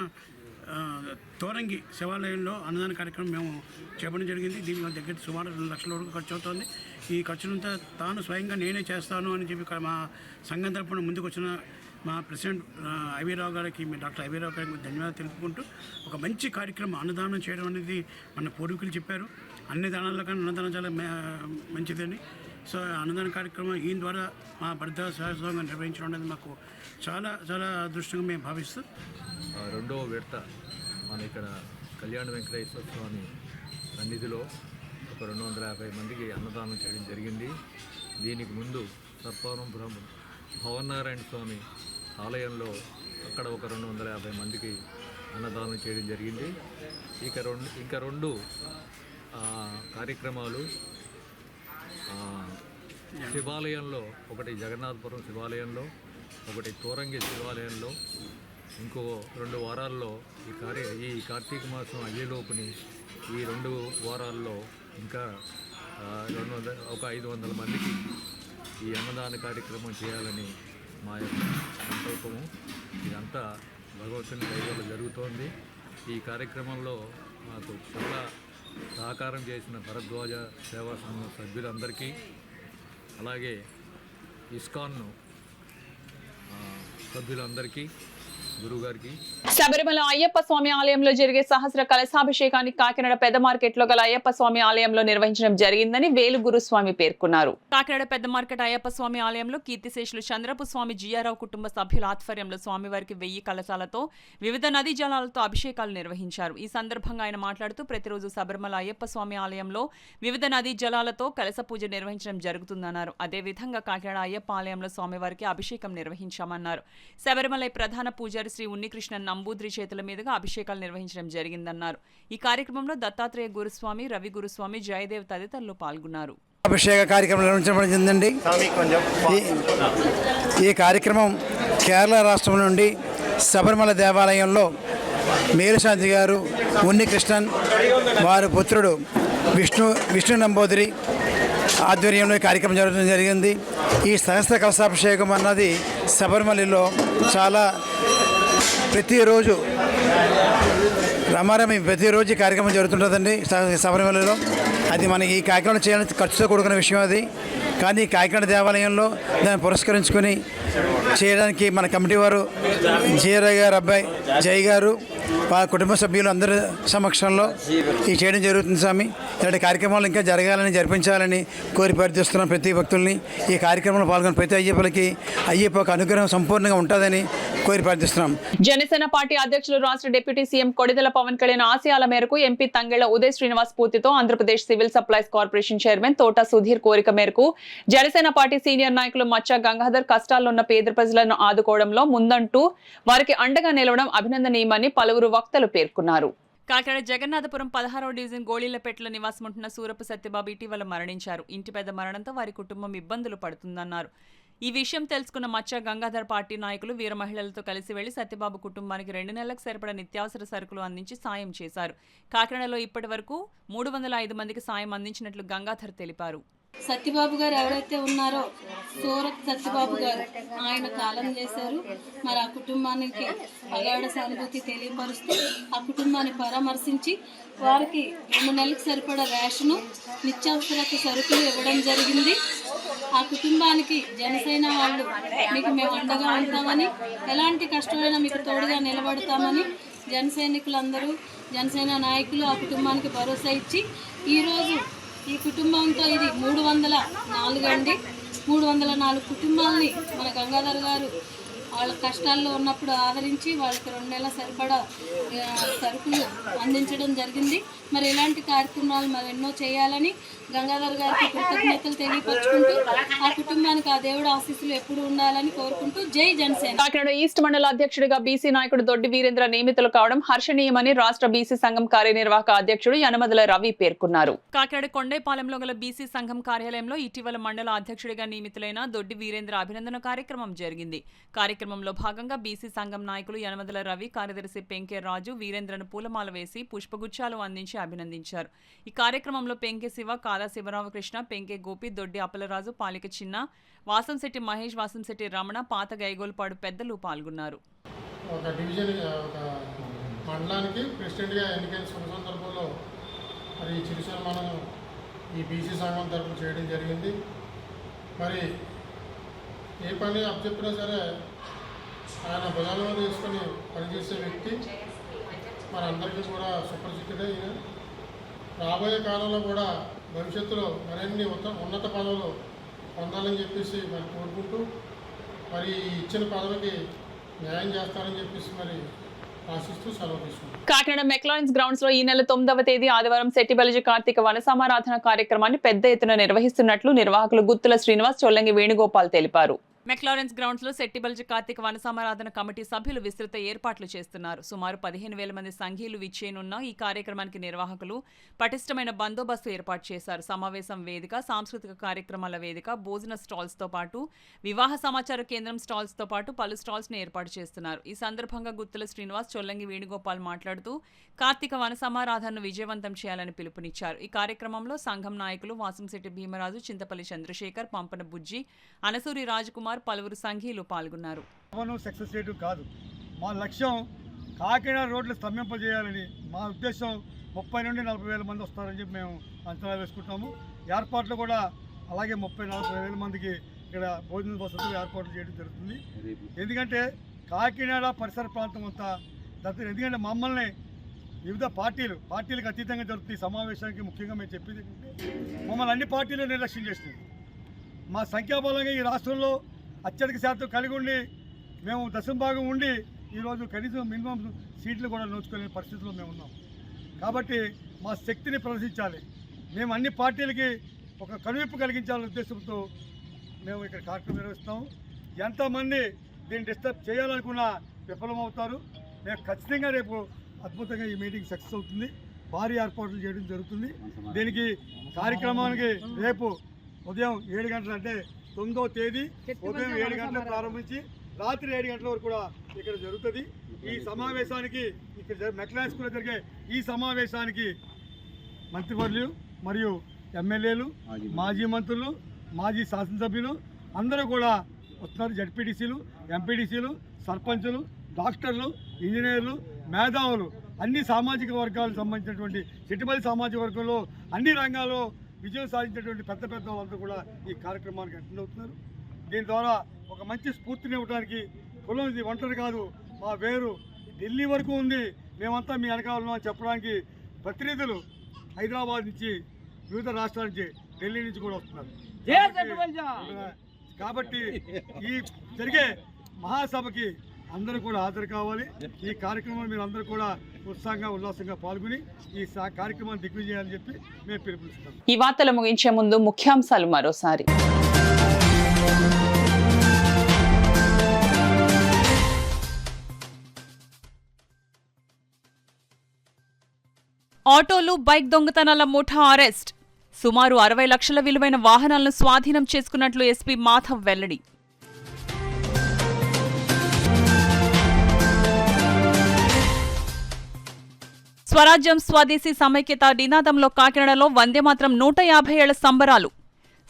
తోరంగి శివాలయంలో అన్నదాన కార్యక్రమం మేము చేపట్టడం జరిగింది. దీని దగ్గర సుమారు 2 లక్షల వరకు ఖర్చు అవుతుంది. ఈ ఖర్చునంతా తాను స్వయంగా నేనే చేస్తాను అని చెప్పి మా సంఘం తరపున ముందుకు వచ్చిన మా ప్రెసిడెంట్ ఐవీరావు గారికి, డాక్టర్ ఐవీరావు గారికి ధన్యవాదాలు తెలుపుకుంటూ, ఒక మంచి కార్యక్రమం అన్నదానం చేయడం అనేది మన పూర్వీకులు చెప్పారు. అన్ని దానాల్లో కానీ అన్నదానం చాలా మంచిదని. సో అన్నదాన కార్యక్రమం ఈయన ద్వారా మా భర్త సహజంగా నిర్వహించడం అనేది మాకు చాలా చాలా అదృష్టంగా మేము భావిస్తూ, రెండవ విడత మన ఇక్కడ కళ్యాణ వెంకటేశ్వర స్వామి సన్నిధిలో ఒక 250 మందికి అన్నదానం చేయడం జరిగింది. దీనికి ముందు సర్పవరం భవనారాయణ స్వామి ఆలయంలో అక్కడ ఒక 250 మందికి అన్నదానం చేయడం జరిగింది. ఇంకా రెండు కార్యక్రమాలు శివాలయంలో, ఒకటి జగన్నాథపురం శివాలయంలో, ఒకటి తోరంగి శివాలయంలో ఇంకో 2 వారాల్లో ఈ కార్తీక మాసం అయ్యేలోపుని ఈ 2 వారాల్లో ఇంకా 500 మందికి ఈ అన్నదాన కార్యక్రమం చేయాలని మా యొక్క సంకల్పము. ఇదంతా భగవంతుని దయ వల్ల జరుగుతోంది. ఈ కార్యక్రమంలో మాకు చాలా సహకారం చేసిన భరద్వాజ సేవా సంఘం సభ్యులందరికీ, అలాగే ఇస్కాన్ సభ్యులందరికీ, గురువుగారికి. శబరిమల అయ్యప్ప స్వామి ఆలయంలో జరిగే సహస్ర కలశాభిషేకానికి కాకినాడ పెద్ద మార్కెట్ లో గల అయ్యప్ప స్వామి ఆలయంలో నిర్వహించడం జరిగిందని వేలు గురుస్వామి పేర్కొన్నారు. కాకినాడ పెద్ద మార్కెట్ అయ్యప్ప స్వామి ఆలయంలో కీర్తిశేషులు చంద్రపు స్వామి జియారావు కుటుంబ సభ్యుల ఆధ్వర్యంలో స్వామివారికి 1000 కలశాలతో వివిధ నదీ జలాలతో అభిషేకాలు నిర్వహించారు. ఈ సందర్భంగా ఆయన మాట్లాడుతూ, ప్రతిరోజు శబరిమల అయ్యప్ప స్వామి ఆలయంలో వివిధ నదీ జలాలతో కలశ పూజ నిర్వహించడం జరుగుతుందన్నారు. అదేవిధంగా కాకినాడ అయ్యప్ప ఆలయంలో స్వామివారికి అభిషేకం నిర్వహించామన్నారు. శబరిమల ప్రధాన పూజారి శ్రీ ఉన్నికృష్ణన్ నంబూద్రి చేతుల మీదుగా అభిషేకాలు నిర్వహించడం జరిగిందన్నారు. ఈ కార్యక్రమంలో దత్తాత్రేయ గురుస్వామి, రవి గురుస్వామి, జయదేవ్ తదితరులు పాల్గొన్నారు. అభిషేక కార్యక్రమం నిర్వహించబడిందండి. ఈ కార్యక్రమం కేరళ రాష్ట్రం నుండి శబరిమల దేవాలయంలో మేలుశాంతి గారు, ఉన్నికృష్ణన్ వారి పుత్రుడు విష్ణు నంబూదిరి ఆధ్వర్యంలో ఈ కార్యక్రమం జరగడం జరిగింది. ఈ సహస్ర కలశాభిషేకం అన్నది శబరిమలలో చాలా ప్రతిరోజు రమారమి ప్రతిరోజు కార్యక్రమం జరుగుతుంటుందండి శబరిమలలో. అది మనకి ఈ కార్యక్రమం చేయాలని ఖర్చుతో కూడుకున్న విషయం అది. కానీ కాకినాడ దేవాలయంలో దాన్ని పురస్కరించుకొని చేయడానికి మన కమిటీ వారు జీఆర్ఐ గారు అబ్బాయి జై గారు, వాళ్ళ కుటుంబ సభ్యులు అందరి సమక్షంలో ఈ చేయడం జరుగుతుంది. స్వామి, ఇలాంటి కార్యక్రమాలు ఇంకా జరగాలని, జరిపించాలని కోరి ప్రార్థిస్తున్నాం ప్రతి భక్తుల్ని. ఈ కార్యక్రమంలో పాల్గొన్న ప్రతి అయ్యప్పలకి అయ్యప్ప అనుగ్రహం సంపూర్ణంగా ఉంటుందని కోరి ప్రార్థిస్తున్నాం. జనసేన పార్టీ అధ్యక్షులు, రాష్ట్ర డిప్యూటీ సీఎం కొడిదెల పవన్ కళ్యాణ్ ఆశయాల మేరకు ఎంపీ తంగెళ్ల ఉదయ్ శ్రీనివాస్ స్ఫూర్తితో Andhra Pradesh civil supplies corporation chairman తోట సుధీర్ కోరిక మేరకు జనసేన పార్టీ సీనియర్ నాయకులు మచ్చా గంగాధర్ కష్టాల్లో ఉన్న పేద ప్రజలను ఆదుకోవడంలో ముందంటూ వారికి అండగా నిలవడం అభినందనీయమని పలువురు వక్తలు పేర్కొన్నారు. కాకినాడ జగన్నాథపురం 16వ డివిజన్ గోళీలపేటలో నివాసముంటున్న సూరపు సత్యబాబు ఇటీవల మరణించారు. ఇంటి పెద్ద మరణంతో వారి కుటుంబం ఇబ్బందులు పడుతుందన్నారు. ఈ విషయం తెలుసుకున్న మచ్చా గంగాధర్ పార్టీ నాయకులు వీర మహిళలతో కలిసి వెళ్లి సత్యబాబు కుటుంబానికి 2 నెలలకు సరిపడా నిత్యావసర సరుకులు అందించి సాయం చేశారు. కాకినాడలో ఇప్పటి వరకు 305 మందికి సాయం అందించినట్లు గంగాధర్ తెలిపారు. సత్యబాబు గారు ఎవరైతే ఉన్నారో, సూరత్ సత్యబాబు గారు, ఆయన కాలం చేశారు. మరి ఆ కుటుంబానికి అగాఢ సానుభూతి తెలియపరుస్తూ ఆ కుటుంబాన్ని పరామర్శించి వారికి 2 నెలలకు సరిపడా రేషను, నిత్యావసర సరుకులు ఇవ్వడం జరిగింది. ఆ కుటుంబానికి జనసేన వాళ్ళు మీకు మేము అండగా ఉంటామని, ఎలాంటి కష్టమైనా మీకు తోడుగా నిలబడతామని జన సైనికులందరూ, జనసేన నాయకులు ఆ కుటుంబానికి భరోసా ఇచ్చి ఈరోజు ఈ కుటుంబంతో ఇది 304 అండి. 304 కుటుంబాలని మన గంగాధర్ గారు వాళ్ళ కష్టాల్లో ఉన్నప్పుడు ఆదరించి వాళ్ళకి 2 నెలల సరిపడా సరుకులు అందించడం జరిగింది. మరి ఇలాంటి కార్యక్రమాలు మరి ఎన్నో చేయాలని గంగాధర్ గారికి కృతజ్ఞతలు తెలియపరుచుకుంటూ ఆ కుటుంబానికి కుటుంబానికి ఆ దేవుడు ఆశీస్సులు ఎప్పుడు ఉండాలని కోరుకుంటూ జై జనసేన. కాకినాడ ఈస్ట్ మండల అధ్యక్షుడిగా బీసీ నాయకుడు దొడ్డి వీరేంద్ర నియమితులు కావడం హర్షణీయమని రాష్ట్ర బీసీ సంఘం కార్యనిర్వాహక అధ్యక్షుడు యనమదల రవి పేర్కొన్నారు. కాకినాడ కొండేపాలెంలో గల బీసీ సంఘం కార్యాలయంలో ఇటీవల మండల అధ్యక్షుడిగా నియమితులైన దొడ్డి వీరేంద్ర అభినందన కార్యక్రమం జరిగింది. కార్యక్రమంలో భాగంగా బీసీ సంఘం నాయకులు యనమదల రవి, కార్యదర్శి పెంకే రాజు వీరేంద్రను పూలమాల వేసి పుష్పగుచ్చాలు అందించి అభినందించారు. ఈ కార్యక్రమంలో పెంకే శివ, కాదా శివరామకృష్ణ, పెంకే గోపి, దొడ్డి అప్పలరాజు, పాలిక చిన్న, వాసంశెట్టి మహేష్, వాసంశెట్టి రమణ, పాత గైగోల్పాడు పెద్దలు పాల్గొన్నారు. ఒక డివిజన్ ఒక మండలానికి ప్రెసిడెంట్గా ఎన్నికైన శుభ సందర్భంలో మరి చిరు సన్మానం ఈ బీసీ సంఘం తరఫున చేయడం జరిగింది. మరి ఏ పని అప్పచెప్పినా సరే ఆయన భుజాల మీద తీసుకొని పనిచేసే వ్యక్తి మనందరికీ కూడా సుపరిచితుడే. రాబోయే కాలంలో కూడా భవిష్యత్తులో మరిన్ని ఉన్నత పదవులు పొందాలని చెప్పేసి మరి కోరుకుంటూ మరి ఇచ్చిన పదవికి న్యాయం చేస్తారని చెప్పేసి మరి ఆశిస్తూ సెలవు తీసుకుంటాం. కాకినాడ మెక్లారెన్స్ గ్రౌండ్స్ లో ఈ నెల 9వ తేదీ ఆదివారం సెట్టిబలిజి కార్తీక వనసమారాధన కార్యక్రమాన్ని పెద్ద ఎత్తున నిర్వహిస్తున్నట్లు నిర్వాహకులు గుత్తుల శ్రీనివాస్, చొల్లంగి వేణుగోపాల్ తెలిపారు. మెక్లారెన్స్ గ్రౌండ్స్ లో సెట్టిబలిజి కార్తీక వనసమారాధన కమిటీ సభ్యులు విస్తృత ఏర్పాట్లు చేస్తున్నారు. సుమారు 15,000 మంది సంఘీయులు విచ్చేనున్న ఈ కార్యక్రమానికి నిర్వాహకులు పటిష్టమైన బందోబస్తు ఏర్పాటు చేశారు. సమావేశం వేదిక, సాంస్కృతిక కార్యక్రమాల వేదిక, భోజన స్టాల్స్ తో పాటు వివాహ సమాచార కేంద్రం స్టాల్స్ తో పాటు పలు స్టాల్స్ ని ఏర్పాటు చేస్తున్నారు. ఈ సందర్భంగా గుత్తుల శ్రీనివాస్, చొల్లంగి వేణుగోపాల్ మాట్లాడుతూ కార్తీక వనసమారాధనను విజయవంతం చేయాలని పిలుపునిచ్చారు. ఈ కార్యక్రమంలో సంఘం నాయకులు వాసంశెట్టి భీమరాజు, చింతపల్లి చంద్రశేఖర్, పంపన బుజ్జి, అనసూరి రాజకుమార్, పలువురు సంఘీయులు పాల్గొన్నారు. సక్సెస్ రేటు కాదు, మా లక్ష్యం కాకినాడ రోడ్లు స్తంభింపజేయాలని. మా ఉద్దేశం 30 నుండి 40,000 మంది వస్తారని చెప్పి మేము అంచనా వేసుకుంటాము. ఏర్పాట్లు కూడా అలాగే 30-40,000 మందికి ఇక్కడ భోజన వసతులు ఏర్పాట్లు చేయడం జరుగుతుంది. ఎందుకంటే కాకినాడ పరిసర ప్రాంతం అంతా ఎందుకంటే మమ్మల్ని వివిధ పార్టీలకు అతీతంగా జరుగుతుంది. సమావేశానికి ముఖ్యంగా మేము చెప్పేది మమ్మల్ని అన్ని పార్టీలు నిర్లక్ష్యం చేసినాయి. మా సంఖ్యాబలంగా ఈ రాష్ట్రంలో అత్యధిక శాతం కలిగి ఉండి మేము దశంభాగం ఉండి ఈరోజు కనీసం మినిమం సీట్లు కూడా నోచుకునే పరిస్థితిలో మేము ఉన్నాం. కాబట్టి మా శక్తిని ప్రదర్శించాలి. మేము అన్ని పార్టీలకి ఒక కనువిప్పు కలిగించాలనే ఉద్దేశంతో మేము ఇక్కడ కార్యక్రమం నిర్వహిస్తాము. ఎంతమంది దీన్ని డిస్టర్బ్ చేయాలనుకున్నా విఫలమవుతారు. మేము ఖచ్చితంగా రేపు అద్భుతంగా ఈ మీటింగ్ సక్సెస్ అవుతుంది. భారీ ఏర్పాట్లు చేయడం జరుగుతుంది. దీనికి కార్యక్రమానికి రేపు ఉదయం 7 గంటలు అంటే 9వ తేదీ ఉదయం 7 గంటలకు ప్రారంభించి రాత్రి 7 గంటల వరకు కూడా ఇక్కడ జరుగుతుంది. ఈ సమావేశానికి ఇక్కడ మెక్లారెన్స్ స్కూల్లో జరిగే ఈ సమావేశానికి మంత్రివర్యులు మరియు ఎమ్మెల్యేలు, మాజీ మంత్రులు, మాజీ శాసనసభ్యులు అందరూ కూడా వస్తున్నారు. జడ్పీటీసీలు, ఎంపీటీసీలు, సర్పంచులు, డాక్టర్లు, ఇంజనీర్లు, మేధావులు, అన్ని సామాజిక వర్గాలకు సంబంధించినటువంటి సెట్టిబలి సామాజిక వర్గంలో అన్ని రంగాల్లో విజయం సాధించినటువంటి పెద్ద వాళ్ళంతా కూడా ఈ కార్యక్రమానికి అటెండ్ అవుతున్నారు. దీని ద్వారా ఒక మంచి స్ఫూర్తిని ఇవ్వడానికి కులం ఇది ఒంటరి కాదు, మా వేరు ఢిల్లీ వరకు ఉంది, మేమంతా మీ వెనకాలను అని చెప్పడానికి ప్రతినిధులు హైదరాబాద్ నుంచి, వివిధ రాష్ట్రాల నుంచి, ఢిల్లీ నుంచి కూడా వస్తున్నారు. కాబట్టి ఈ జరిగే మహాసభకి అందరూ కూడా హాజరు కావాలి. ఈ కార్యక్రమంలో మీరు అందరూ కూడా ఉత్సాహంగా ఉల్లాసంగా పాల్గొని ఈ కార్యక్రమాన్ని దిగ్విజయాలని చెప్పి మేము పిలుపునిస్తాం. ఈ వార్తలు ముగించే ముందు ముఖ్యాంశాలు మరోసారి. ఆటోలు, బైక్ దొంగతనాల ముఠా అరెస్ట్. సుమారు 60 లక్షల విలువైన వాహనాలను స్వాధీనం చేసుకున్నట్లు ఎస్పీ మాధవ్ వెల్లడి. స్వరాజ్యం స్వదేశీ సమైక్యత నినాదంలో కాకినాడలో వందేమాతరం 150 ఏళ్ల సంబరాలు.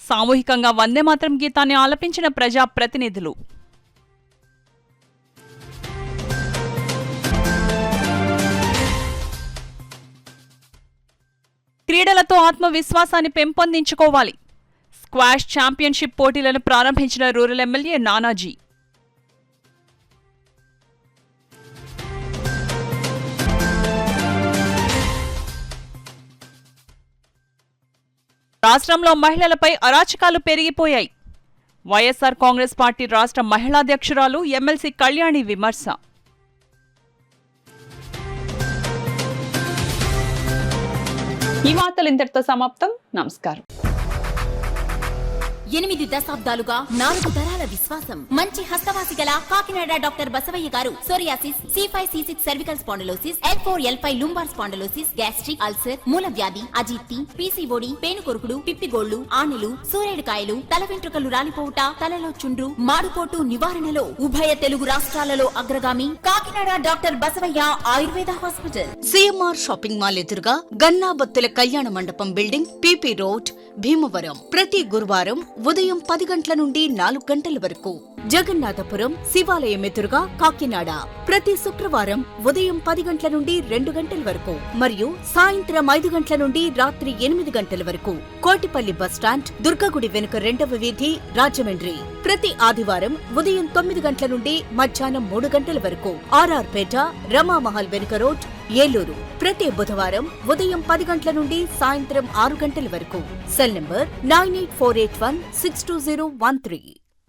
సామూహికంగా వందేమాతరం గీతాన్ని ఆలపించిన ప్రజా ప్రతినిధులు. క్రీడలతో ఆత్మవిశ్వాసాన్ని పెంపొందించుకోవాలి. స్క్వాష్ ఛాంపియన్షిప్ పోటీలను ప్రారంభించిన రూరల్ ఎమ్మెల్యే నానాజీ. రాష్ట్రంలో మహిళలపై అరాచకాలు పెరిగిపోయాయి. వైఎస్ఆర్ కాంగ్రెస్ పార్టీ రాష్ట్ర మహిళాధ్యక్షురాలు ఎమ్మెల్సీ కళ్యాణి విమర్శ. ఈ వార్తలు ఇంతటితో సమాప్తం. నమస్కారం. 8 దశాబ్దాలుగా 4 తరాల విశ్వాసం. మంచి హస్తవాసి గల కాకినాడ డాక్టర్ బసవయ్య గారు psoriasis, C5C6 cervical spondylosis, L4L5 lumbar spondylosis, gastric ulcer, మూల వ్యాధి, అజీర్తి, PCOD, పేనుకొరుకుడు, పిప్పిగోళ్లు, ఆనెలు, సూరేడుకాయలు, తల వెంట్రుకలు రాలిపోవుట, తలలో చుండ్రు, మాడుపోటు నివారణలో ఉభయ తెలుగు రాష్ట్రాలలో అగ్రగామి Kakinada doctor Basavaiah Ayurveda hospital. CMR shopping mall ఎదురుగా గన్నాబత్తుల కళ్యాణ మండపం బిల్డింగ్, PP రోడ్, భీమవరం. ప్రతి గురువారం ఉదయం 10 గంటల నుండి 4 గంటల వరకు. జగన్నాథపురం శివాలయం ఎదురుగా కాకినాడ ప్రతి శుక్రవారం ఉదయం 10 గంటల నుండి 2 గంటల వరకు మరియు సాయంత్రం 5 గంటల నుండి రాత్రి 8 గంటల వరకు. కోటిపల్లి బస్టాండ్, దుర్గగుడి వెనుక 2వ వీధి, రాజమండ్రి ప్రతి ఆదివారం ఉదయం 9 గంటల నుండి మధ్యాహ్నం 3 గంటల వరకు. RR పేట, రమామహల్ వెనుక రోడ్, ఏలూరు ప్రతి బుధవారం ఉదయం 10 గంటల నుండి సాయంత్రం 6 గంటల వరకు. Cell number 9848162013.